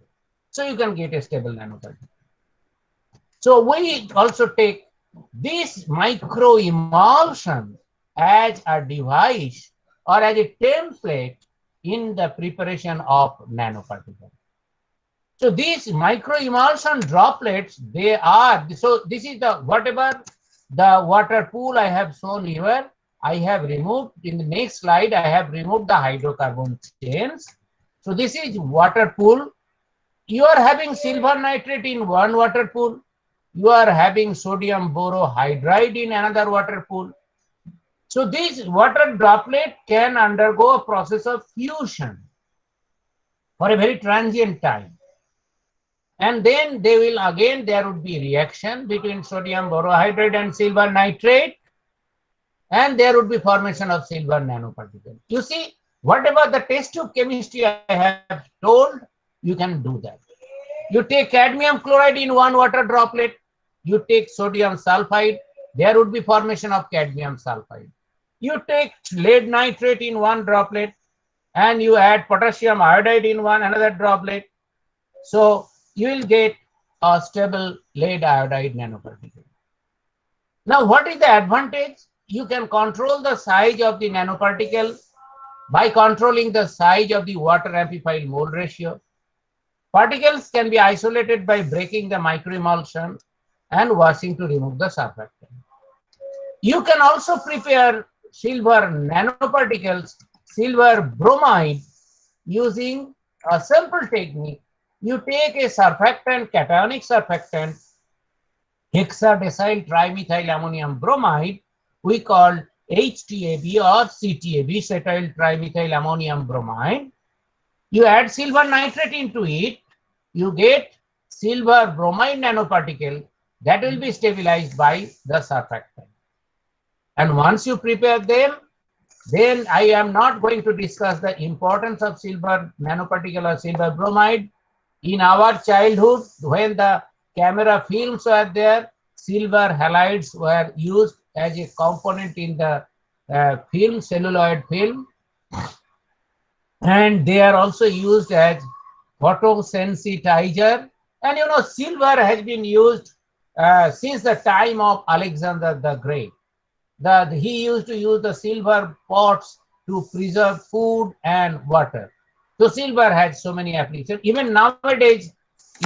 F: So you can get a stable nanoparticle. So we also take this microemulsion as a device or as a template in the preparation of nanoparticles. So these microemulsion droplets, they are, so this is the, whatever the water pool I have shown here, I have removed, in the next slide, I have removed the hydrocarbon chains. So this is water pool. You are having silver nitrate in one water pool. You are having sodium borohydride in another water pool. So this water droplet can undergo a process of fusion for a very transient time. And then they will again, there would be reaction between sodium borohydride and silver nitrate, and there would be formation of silver nanoparticle. You see, whatever the test tube chemistry I have told, you can do that. You take cadmium chloride in one water droplet, you take sodium sulfide, there would be formation of cadmium sulfide. You take lead nitrate in one droplet, and you add potassium iodide in another droplet. So you will get a stable lead iodide nanoparticle. Now, what is the advantage? You can control the size of the nanoparticle by controlling the size of the water amplified mole ratio. Particles can be isolated by breaking the microemulsion and washing to remove the surfactant. You can also prepare silver nanoparticles, silver bromide, using a simple technique. You take a surfactant, cationic surfactant, hexadecyl trimethyl ammonium bromide, we call HTAB or CTAB, cetyl trimethyl ammonium bromide. You add silver nitrate into it, you get silver bromide nanoparticle that will be stabilized by the surfactant. And once you prepare them, then I am not going to discuss the importance of silver nanoparticle or silver bromide. In our childhood, when the camera films were there, silver halides were used as a component in the film, celluloid film, and they are also used as photosensitizer. And you know, silver has been used since the time of Alexander the Great. He used to use the silver pots to preserve food and water. So silver has so many applications. Even nowadays,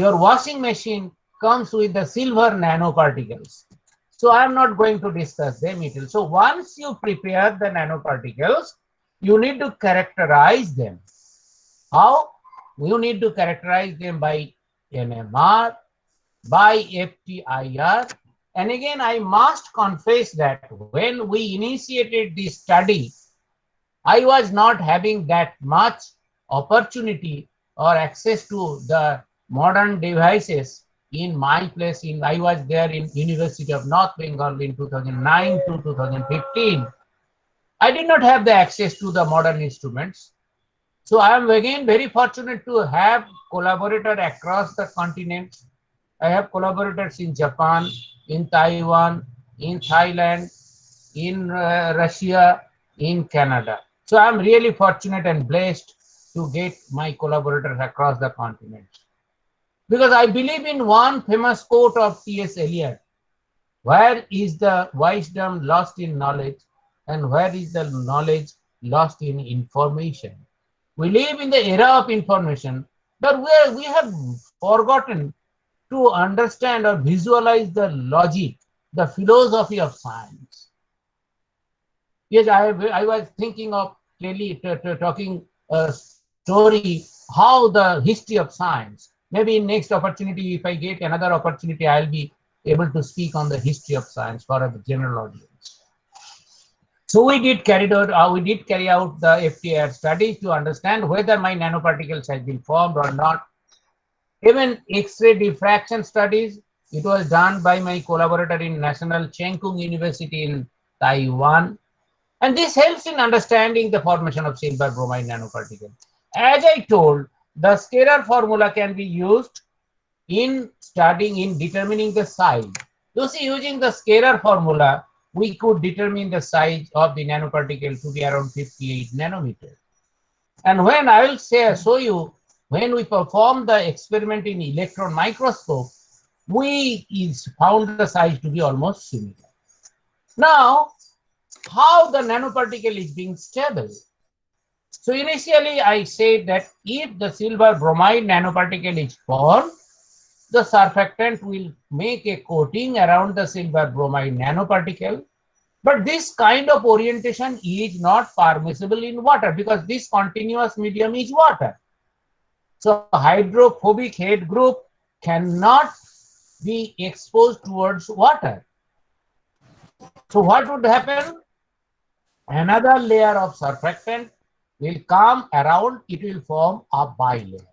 F: your washing machine comes with the silver nanoparticles. So I'm not going to discuss them. So once you prepare the nanoparticles, you need to characterize them. How? You need to characterize them by NMR, by FTIR. And again, I must confess that when we initiated this study, I was not having that much opportunity or access to the modern devices in my place. I was there in University of North Bengal in 2009 to 2015. I did not have the access to the modern instruments. So I am again very fortunate to have collaborators across the continent. I have collaborators in Japan, in Taiwan, in Thailand, in Russia, in Canada. So I'm really fortunate and blessed to get my collaborators across the continent. Because I believe in one famous quote of T.S. Eliot: where is the wisdom lost in knowledge, and where is the knowledge lost in information? We live in the era of information, but we have forgotten to understand or visualize the logic, the philosophy of science. Yes, I was thinking of clearly talking a story, how the history of science. Maybe in next opportunity, if I get another opportunity, I'll be able to speak on the history of science for the general audience. So we did carry out the FTIR studies to understand whether my nanoparticles have been formed or not. Even X-ray diffraction studies, it was done by my collaborator in National Cheng Kung University in Taiwan. And this helps in understanding the formation of silver bromide nanoparticles. As I told, the scalar formula can be used in determining the size. You see, using the scalar formula, we could determine the size of the nanoparticle to be around 58 nanometers. And when I will show you, when we perform the experiment in electron microscope, we found the size to be almost similar. Now, how the nanoparticle is being stable? So initially I said that if the silver bromide nanoparticle is formed, the surfactant will make a coating around the silver bromide nanoparticle. But this kind of orientation is not permissible in water because this continuous medium is water. So hydrophobic head group cannot be exposed towards water. So what would happen? Another layer of surfactant will come around, it will form a bilayer.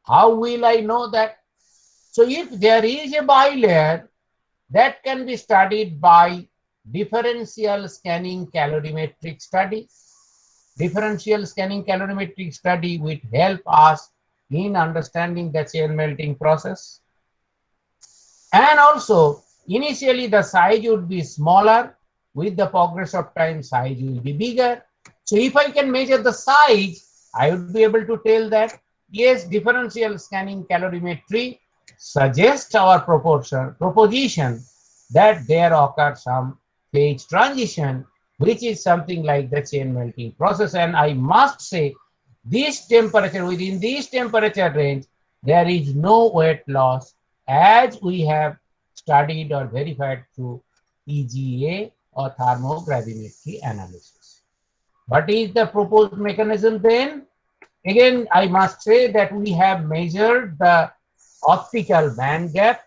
F: How will I know that? So if there is a bilayer, that can be studied by differential scanning calorimetric study. Differential scanning calorimetric study will help us in understanding the chain melting process. And also, initially the size would be smaller. With the progress of time, size will be bigger. So if I can measure the size, I would be able to tell that, yes, differential scanning calorimetry suggests our proposition that there occurs some phase transition, which is something like the chain melting process. And I must say, this temperature, within this temperature range, there is no weight loss as we have studied or verified through EGA or thermogravimetry analysis. What is the proposed mechanism then? Again, I must say that we have measured the optical band gap,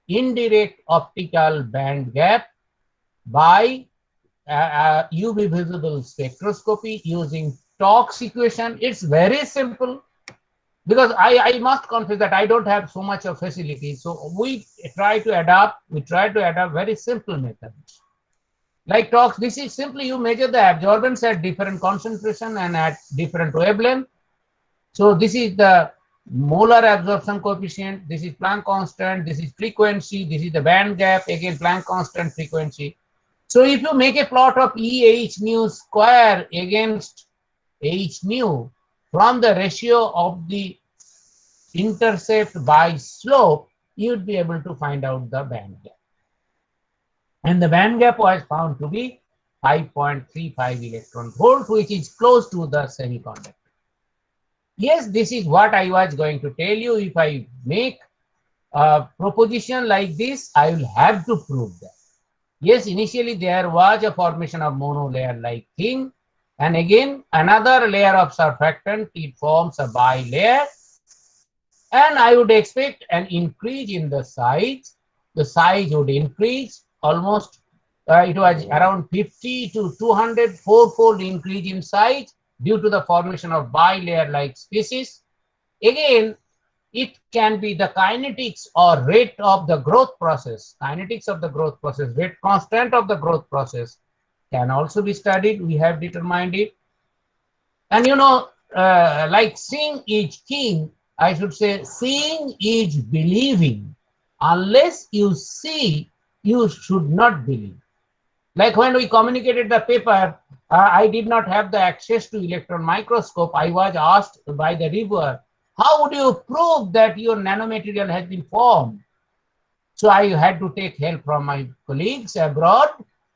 F: indirect optical band gap by UV visible spectroscopy using Stokes equation. It's very simple because I must confess that I don't have so much of facility. So we try to adapt very simple methods. Like Stokes, this is simply you measure the absorbance at different concentration and at different wavelength. So this is the molar absorption coefficient, this is Planck constant, this is frequency, this is the band gap, again Planck constant, frequency. So if you make a plot of E H nu square against H nu from the ratio of the intercept by slope, you would be able to find out the band gap. And the band gap was found to be 5.35 electron volt, which is close to the semiconductor. Yes, this is what I was going to tell you. If I make a proposition like this, I will have to prove that. Yes, initially there was a formation of monolayer like thing, and again another layer of surfactant, it forms a bilayer, and I would expect an increase in the size. The size would increase almost, it was around 50 to 200 fourfold increase in size due to the formation of bilayer like species. Again, it can be the kinetics or rate of the growth process, kinetics of the growth process, rate constant of the growth process can also be studied. We have determined it. And you know, like seeing is king, I should say seeing is believing. Unless you see, you should not believe. Like when we communicated the paper, I did not have the access to electron microscope. I was asked by the reviewer, how would you prove that your nanomaterial has been formed? So I had to take help from my colleagues abroad.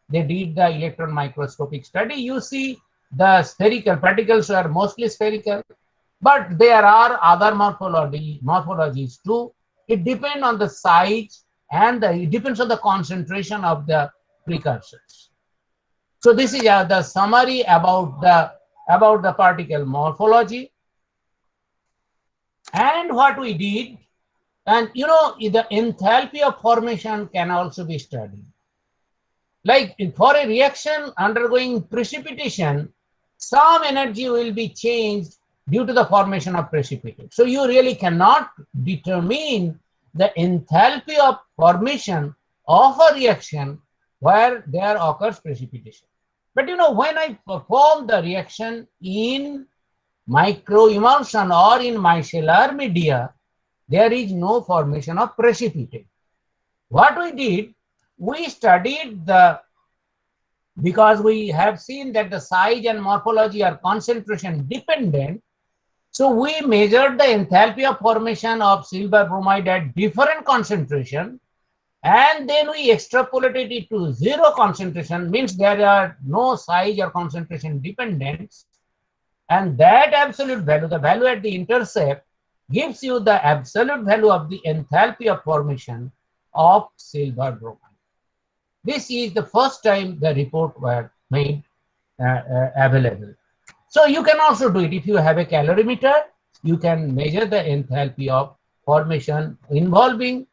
F: They did the electron microscopic study. You see the spherical particles are mostly spherical, but there are other morphologies too. It depends on the size and it depends on the concentration of the precursors. So this is the summary about the particle morphology. And what we did, and you know, the enthalpy of formation can also be studied. Like for a reaction undergoing precipitation, some energy will be changed due to the formation of precipitate. So you really cannot determine the enthalpy of formation of a reaction where there occurs precipitation. But you know, when I perform the reaction in microemulsion or in micellar media, there is no formation of precipitate. What we did, we studied because we have seen that the size and morphology are concentration dependent. So we measured the enthalpy of formation of silver bromide at different concentration, and then we extrapolated it to zero concentration, means there are no size or concentration dependence. And that absolute value, the value at the intercept, gives you the absolute value of the enthalpy of formation of silver bromide. This is the first time the report were made available. So you can also do it. If you have a calorimeter, you can measure the enthalpy of formation involving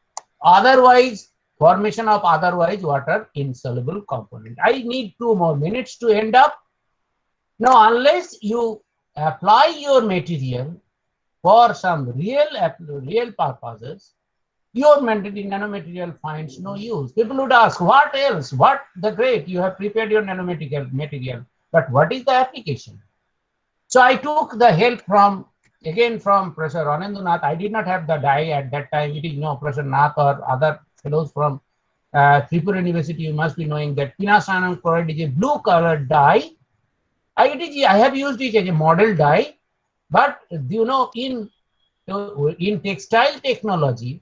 F: formation of otherwise water insoluble component. I need 2 more minutes to end up. Now, unless you apply your material for some real purposes, your nanomaterial finds no use. People would ask, what else? What the great? You have prepared your nanomaterial, but what is the application? So I took the help from Professor Anandunath. I did not have the dye at that time. It is Professor Nath or other fellows from Tripura University. You must be knowing that quinacyanum chloride is a blue colored dye. I have used it as a model dye, but you know, in textile technology,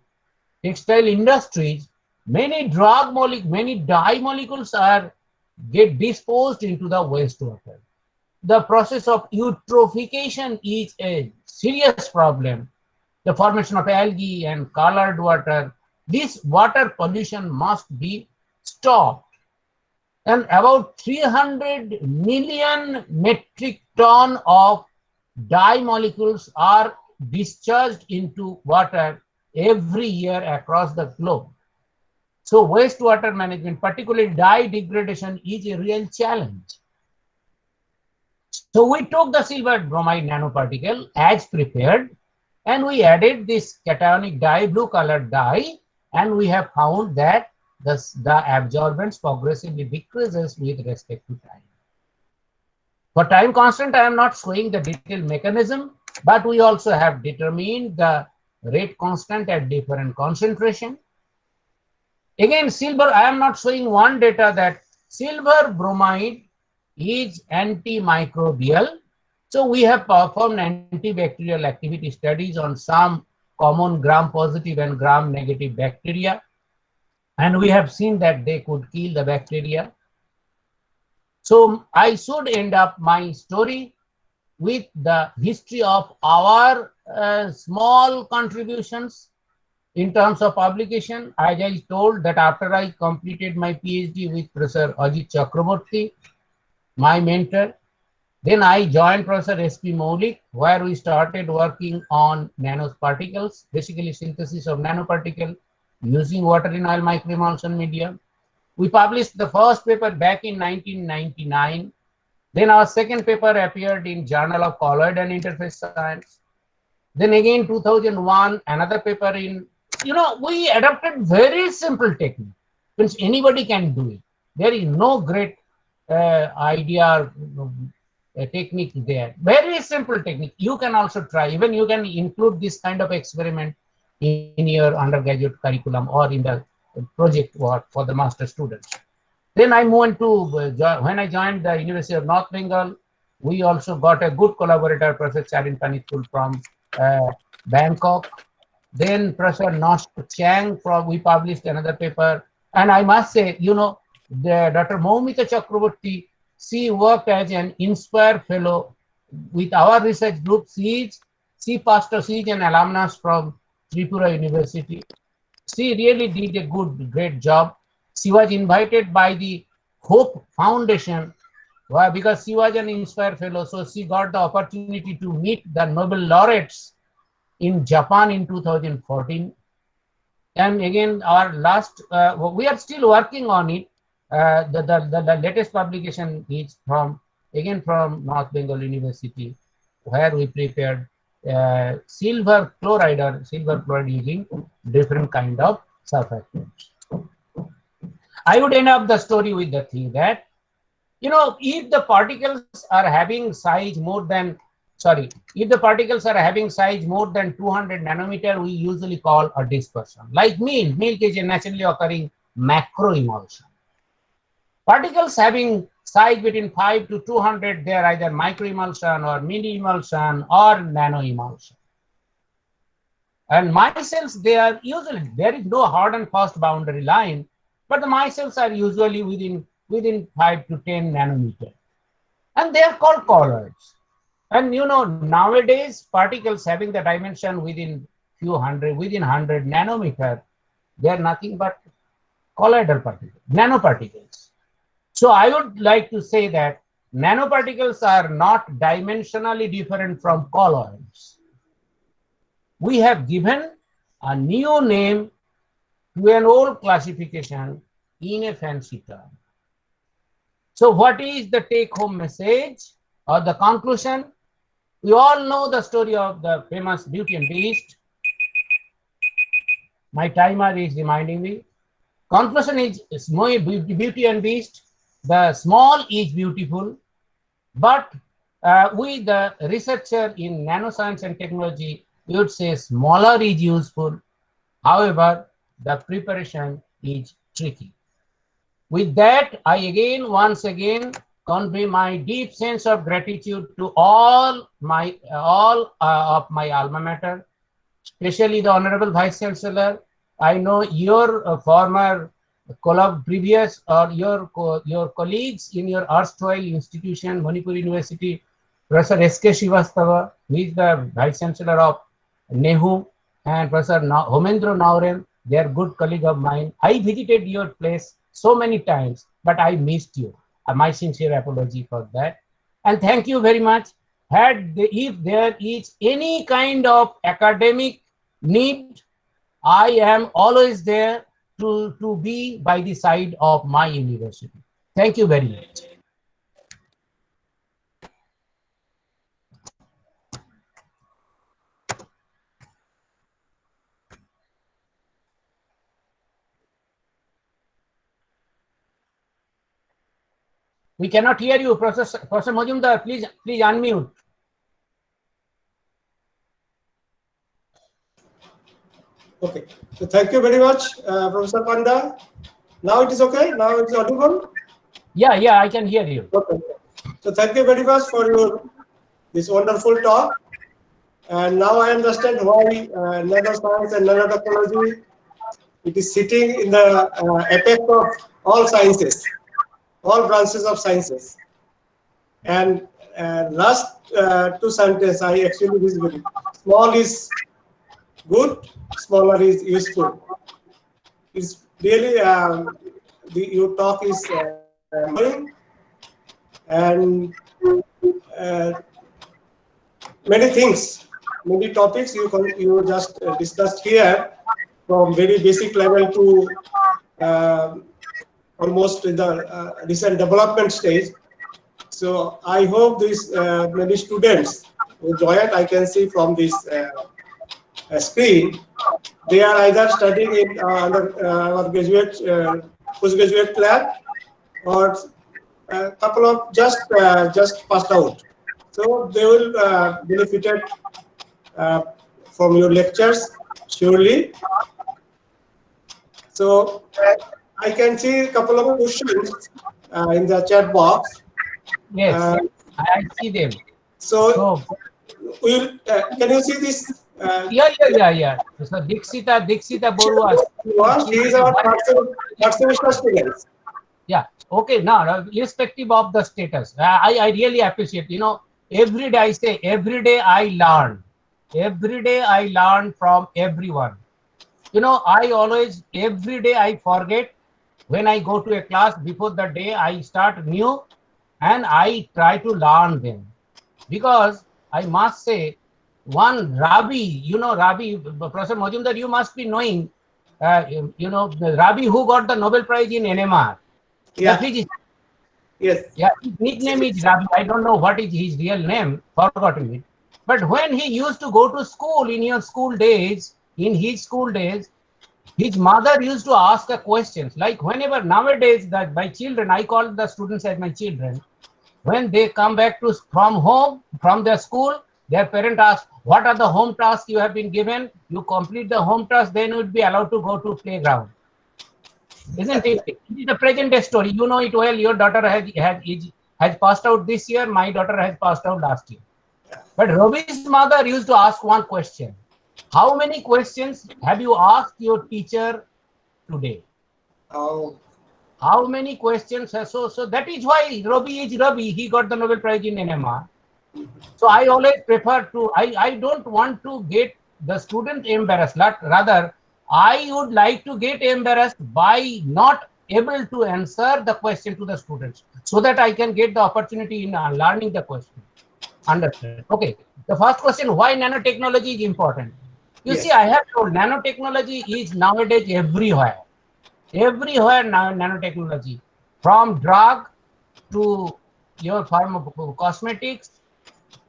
F: textile industries, many dye molecules get disposed into the wastewater. The process of eutrophication is a serious problem. The formation of algae and colored water, this water pollution must be stopped. And about 300 million metric ton of dye molecules are discharged into water every year across the globe. So wastewater management, particularly dye degradation, is a real challenge. So we took the silver bromide nanoparticle as prepared, and we added this cationic dye, blue colored dye, and we have found that the absorbance progressively decreases with respect to time. For time constant, I am not showing the detailed mechanism. But we also have determined the rate constant at different concentration. Again, silver, I am not showing one data that silver bromide is antimicrobial. So we have performed antibacterial activity studies on some common gram-positive and gram-negative bacteria. And we have seen that they could kill the bacteria. So I should end up my story with the history of our small contributions in terms of publication. As I told that after I completed my PhD with Professor Ajit Chakraborty, my mentor, then I joined Professor S.P. Maulik, where we started working on nanoparticles, basically synthesis of nanoparticle using water in oil microemulsion medium. We published the first paper back in 1999. Then our second paper appeared in Journal of Colloid and Interface Science. Then again 2001, another paper in, we adopted very simple technique, since anybody can do it. There is no great idea technique there. Very simple technique. You can also try. Even you can include this kind of experiment in your undergraduate curriculum or in the project work for the master students. Then I moved to, when I joined the University of North Bengal, we also got a good collaborator, Professor Charin Panithul from Bangkok. Then Professor Nosh Chang, we published another paper. And I must say, Dr. Moumita Chakraborty, she worked as an INSPIRE fellow with our research group. She is an alumnus from Tripura University. She really did a great job. She was invited by the Hope Foundation because she was an INSPIRE fellow. So she got the opportunity to meet the Nobel laureates in Japan in 2014. And again, our last, we are still working on it. The latest publication is from North Bengal University, where we prepared silver chloride using different kind of surfactants. I would end up the story with the thing that, if the particles are having size more than 200 nanometer, we usually call a dispersion. Like milk. Milk is a naturally occurring macroemulsion. Particles having size between 5 to 200, they are either microemulsion or mini emulsion or nanoemulsion. And micelles, there is no hard and fast boundary line, but the micelles are usually within 5 to 10 nanometer. And they are called colloids. And nowadays particles having the dimension within 100 nanometer, they are nothing but colloidal particles, nanoparticles. So I would like to say that nanoparticles are not dimensionally different from colloids. We have given a new name to an old classification in a fancy term. So what is the take-home message or the conclusion? We all know the story of the famous Beauty and Beast. My timer is reminding me. Conclusion is Beauty and Beast. The small is beautiful, but we, the researcher in nanoscience and technology, we would say smaller is useful. However, the preparation is tricky. With that, I once again convey my deep sense of gratitude to all of my alma mater, especially the Honorable Vice Chancellor. I know your former previous or your colleagues in your erstwhile institution, Manipur University, Professor S.K. Srivastava, who is the Vice Chancellor of NEHU, and Professor Homendra Nauren, they are good colleague of mine. I visited your place so many times, but I missed you. My sincere apology for that. And thank you very much. If there is any kind of academic need, I am always there to be by the side of my university. Thank you very much. We cannot hear you, Professor Majumdar. Please unmute.
E: Okay. So thank you very much, Professor Panda. Now it is okay? Now it is audible?
F: Yeah, yeah, I can hear you.
E: Okay. So thank you very much for your this wonderful talk. And now I understand why nanoscience and nanotechnology, it is sitting in the apex of all sciences, all branches of sciences. And last two sentences, I actually disagree. Small is good, smaller is useful. It's really, your talk is annoying, and many things, many topics you just discussed here, from very basic level to almost in the recent development stage. So I hope these many students who joined, I can see from this screen, they are either studying in under our graduate, postgraduate lab, or a couple of just passed out. So they will benefited from your lectures, surely. So I can see a couple of questions in the chat box.
F: Yes, I see them.
E: So
F: So,
E: we'll, can you see this?
F: yeah. So Dixita Borua.
E: He is our third semester student.
F: Yeah. Okay. Now, irrespective of the status, I really appreciate. Every day I say, every day I learn. Every day I learn from everyone. I always, every day I forget when I go to a class. Before the day I start new, and I try to learn them, because I must say, one Rabi, Rabi, Professor Majumdar, you must be knowing, the Rabi who got the Nobel Prize in NMR.
E: Yeah.
F: The physicist.
E: Yes.
F: Yeah, his nickname is Rabi. I don't know what is his real name, forgotten it. But when he used to go to school in his school days, his mother used to ask a questions. Like whenever nowadays that my children, I call the students as my children, when they come back from home, from their school, their parent asks, what are the home tasks you have been given? You complete the home task, then you would be allowed to go to playground. Isn't it? It is the present day story. You know it well. Your daughter has passed out this year. My daughter has passed out last year. But Ravi's mother used to ask one question. How many questions have you asked your teacher today?
E: Oh.
F: How many questions? So that is why Ravi is Ravi. He got the Nobel Prize in NMR. So I always prefer to, I don't want to get the student embarrassed. Rather, I would like to get embarrassed by not able to answer the question to the students, so that I can get the opportunity in learning the question. Understand? Okay. The first question, why nanotechnology is important? You
E: Yes.
F: see, I have told nanotechnology is nowadays everywhere. Everywhere now nanotechnology, from drug to your cosmetics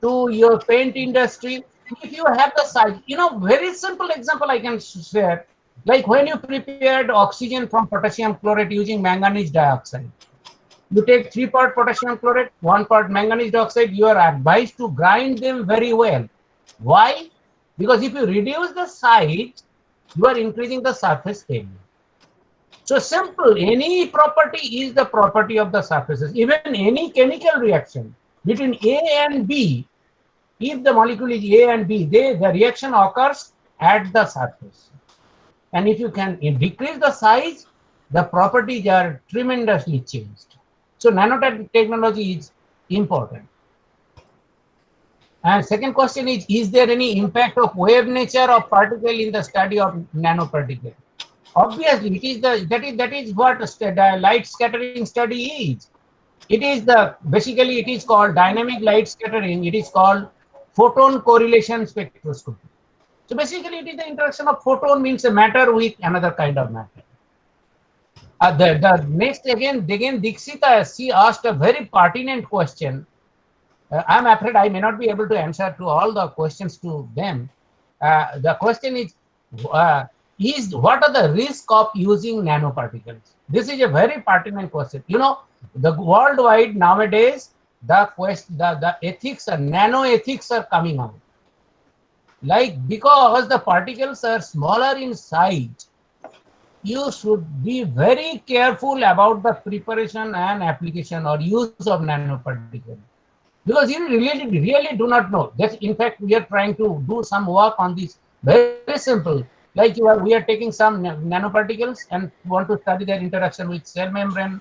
F: to your paint industry. If you have the size, very simple example I can share. Like when you prepared oxygen from potassium chlorate using manganese dioxide, you take 3 part potassium chlorate, 1 part manganese dioxide. You are advised to grind them very well. Why? Because if you reduce the size, you are increasing the surface area. So simple, any property is the property of the surfaces. Even any chemical reaction between A and B, if the molecule is A and B, the reaction occurs at the surface. And if you can decrease the size, the properties are tremendously changed. So nanotechnology is important. And second question is there any impact of wave nature of particle in the study of nanoparticle? Obviously, that is what light scattering study is. Basically it is called dynamic light scattering. It is called photon correlation spectroscopy. So basically it is the interaction of photon, means a matter with another kind of matter. The next again Dixita, she asked a very pertinent question. I'm afraid I may not be able to answer to all the questions to them. The question is what are the risks of using nanoparticles? This is a very pertinent question. The worldwide nowadays, the ethics, nano ethics are coming on. Like, because the particles are smaller in size, you should be very careful about the preparation and application or use of nanoparticle, because you really do not know. That's, in fact, we are trying to do some work on this. Very simple. Like we are taking some nanoparticles and want to study their interaction with cell membrane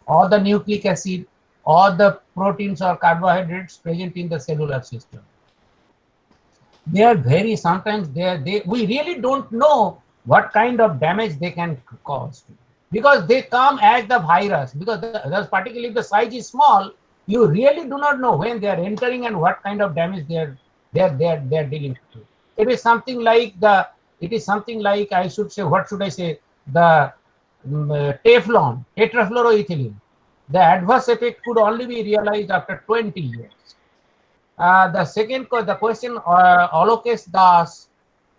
F: or the nucleic acid or the proteins or carbohydrates present in the cellular system. They are very, sometimes we really don't know what kind of damage they can cause, because they come as the virus, because particularly if the size is small, you really do not know when they are entering and what kind of damage they're dealing with. It is something like I should say, what should I say, the Teflon, tetrafluoroethylene. The adverse effect could only be realized after 20 years. The question, Alokes Das,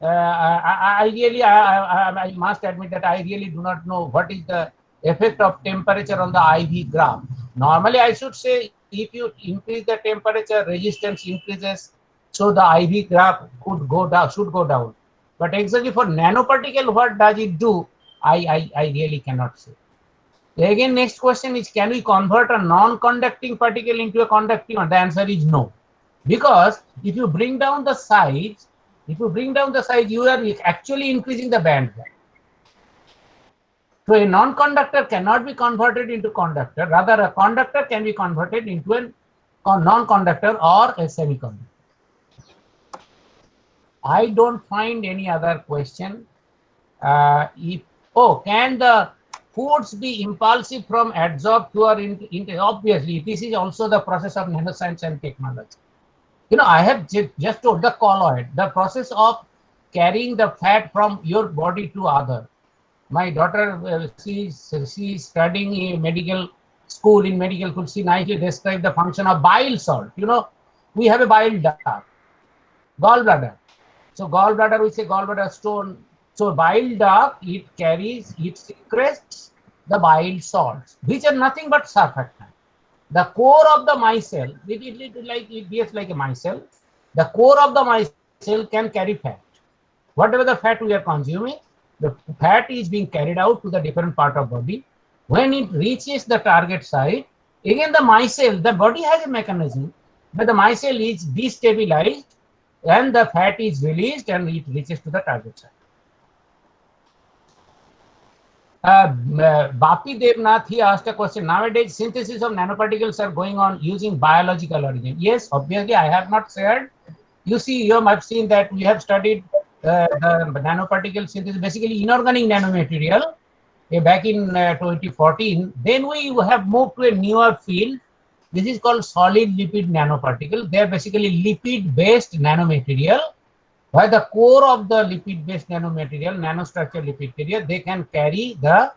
F: I must admit that I really do not know what is the effect of temperature on the IV graph. Normally, I should say, if you increase the temperature, resistance increases, so the IV graph could go down, should go down. But exactly for nanoparticle, what does it do? I really cannot say. Again, next question is, can we convert a non-conducting particle into a conducting one? The answer is no. Because if you bring down the size, you are actually increasing the band gap. So a non-conductor cannot be converted into conductor. Rather, a conductor can be converted into a non-conductor or a semiconductor. I don't find any other question. Can the foods be impulsive from adsorb to or obviously, this is also the process of nanoscience and technology. You know, I have just told the colloid, the process of carrying the fat from your body to other. My daughter, she's studying in medical school. In medical school, she nicely described the function of bile salt. You know, we have a bile duct, gallbladder. So gallbladder, we say gallbladder stone. So bile duct, it secretes the bile salts, which are nothing but surfactant. The core of the micelle, it behaves like a micelle. The core of the micelle can carry fat. Whatever the fat we are consuming, the fat is being carried out to the different part of body. When it reaches the target site, again the micelle, the body has a mechanism, but the micelle is destabilized and the fat is released and it reaches to the target site. Bapi Devnath, he asked a question. Nowadays, synthesis of nanoparticles are going on using biological origin. Yes, obviously, I have not shared. You see, you have seen that we have studied the nanoparticle synthesis, basically inorganic nanomaterial, back in 2014. Then we have moved to a newer field. This is called solid lipid nanoparticle. They are basically lipid-based nanomaterial. By the core of the lipid-based nanomaterial, nanostructure lipid carrier, they can carry the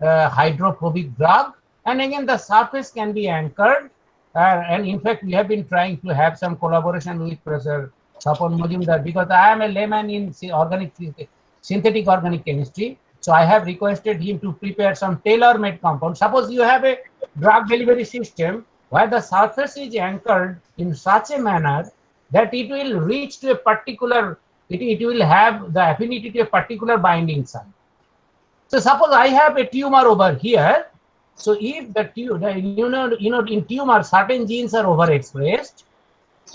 F: hydrophobic drug, and again the surface can be anchored. And in fact, we have been trying to have some collaboration with Professor Sapon Majumdar, because I am a layman in synthetic organic chemistry. So I have requested him to prepare some tailor-made compound. Suppose you have a drug delivery system where the surface is anchored in such a manner that it will reach to a particular, it will have the affinity to a particular binding site. So suppose I have a tumor over here. So if in tumor certain genes are overexpressed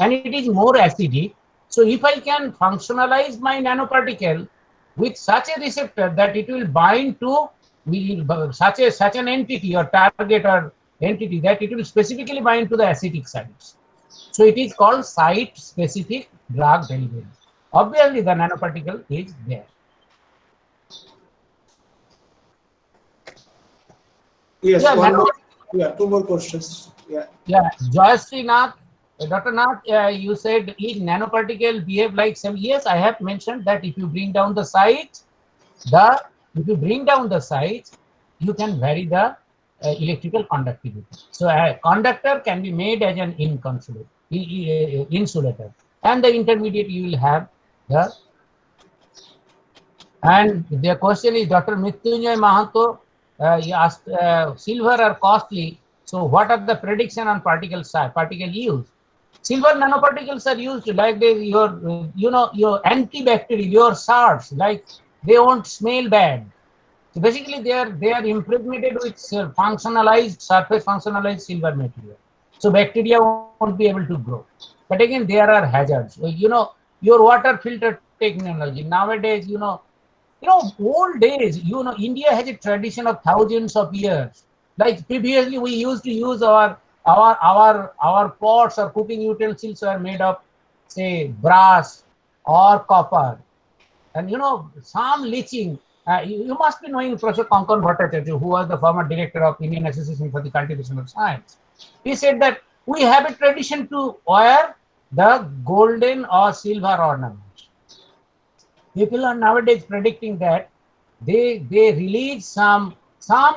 F: and it is more acidic. So if I can functionalize my nanoparticle with such a receptor that it will bind to such an entity or target or entity that it will specifically bind to the acidic sites. So it is called site-specific drug delivery. Obviously, the nanoparticle is there.
E: Yes,
F: yeah,
E: two more questions. Yeah.
F: Joyashree Nath, Dr. Nath, you said each nanoparticle behave like some. Yes, I have mentioned that if you bring down the size, you can vary the electrical conductivity. So a conductor can be made as an insulator, and the intermediate you will have the. And the question is, Dr. Mrityunjay Mahanto, he asked, silver are costly. So what are the prediction on particle use? Silver nanoparticles are used like your antibacterial, your SARS, like they won't smell bad. So basically, they are impregnated with functionalized surface functionalized silver material. So bacteria won't be able to grow. But again, there are hazards. Your water filter technology nowadays. Old days. India has a tradition of thousands of years. Like previously, we used to use our pots or cooking utensils were made of, say, brass or copper. And some leaching. You must be knowing Professor Konkan Bhattacharya, who was the former director of Indian Association for the Cultivation of Science. He said that we have a tradition to wear the golden or silver ornaments. People are nowadays predicting that they release some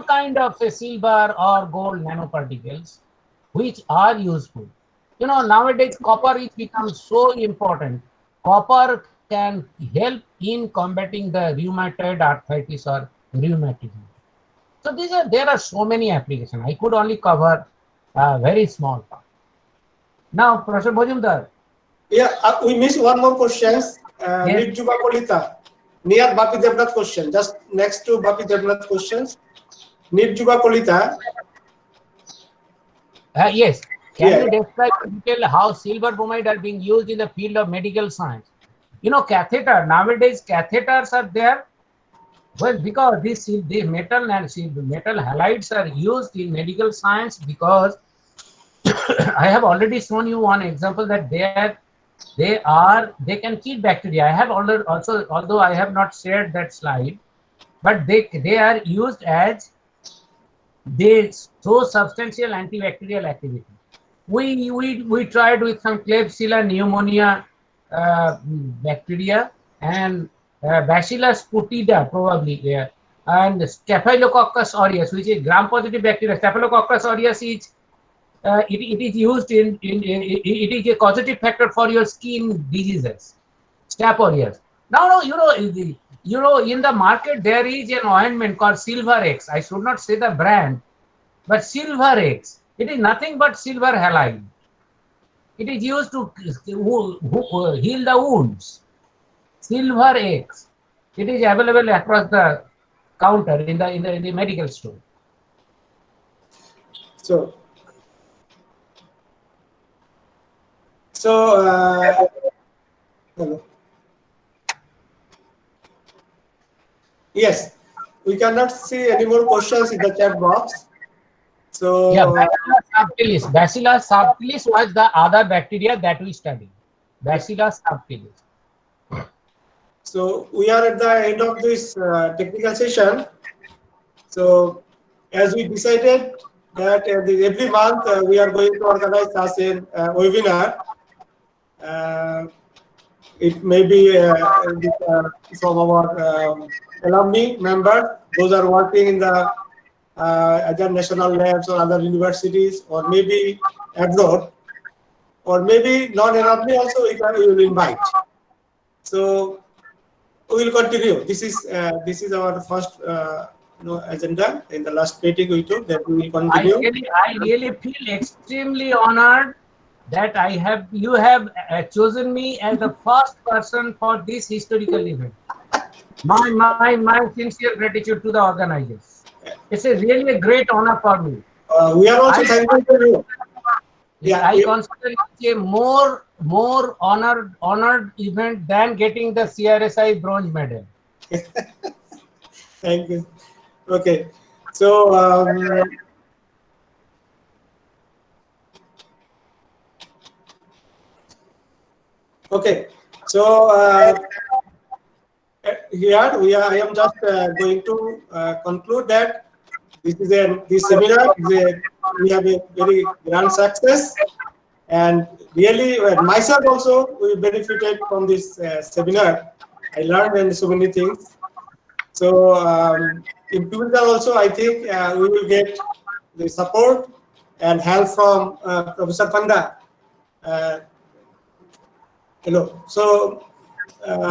F: kind of a silver or gold nanoparticles which are useful. Nowadays copper is become so important. Copper can help in combating the rheumatoid arthritis or rheumatism. So there are so many applications. I could only cover a very small part. Now, Professor Bhojumdar.
E: Yeah, we missed one more question.
F: Yes.
E: Nirjuba Kolita, near Bapi Devnath question, just next to Bapi Devnath questions. Nirjuba Kolita.
F: Yes. Can
E: Yeah.
F: you describe in detail how silver bromide are being used in the field of medical science? Catheter. Nowadays, catheters are there. Well, because the metal halides are used in medical science because I have already shown you one example that they can kill bacteria. I have already also, although I have not shared that slide, but they are used as they show substantial antibacterial activity. We tried with some Klebsiella pneumonia bacteria and Bacillus putida probably there, and Staphylococcus aureus, which is gram-positive bacteria. Staphylococcus aureus is it is used it is a causative factor for your skin diseases, Staph aureus. Now, in the market there is an ointment called Silver X. I should not say the brand, but Silver X. It is nothing but silver halide. It is used to heal the wounds. Silver X. It is available across the counter in the medical store.
E: Hello. Yes, we cannot see any more questions in the chat box. So
F: yeah, Bacillus subtilis was the other bacteria that we studied. Bacillus subtilis.
E: So we are at the end of this technical session. So as we decided that every month we are going to organize as a webinar. It may be from our alumni members, those are working in the other national labs or other universities, or maybe abroad, or maybe non-alumni also we will invite. So we will continue. This is our first agenda. In the last meeting we took that we will continue.
F: I really feel extremely honored that you have chosen me as the first person for this historical event. My sincere gratitude to the organizers. It's really a great honor for me.
E: We are also thankful to you.
F: Yeah, I consider it a more honored event than getting the CRSI bronze medal.
E: Thank you. Okay, so here I am just going to conclude that this seminar we have a very grand success, and really myself also we benefited from this seminar. I learned so many things. So in future also I think we will get the support and help from Professor Panda. So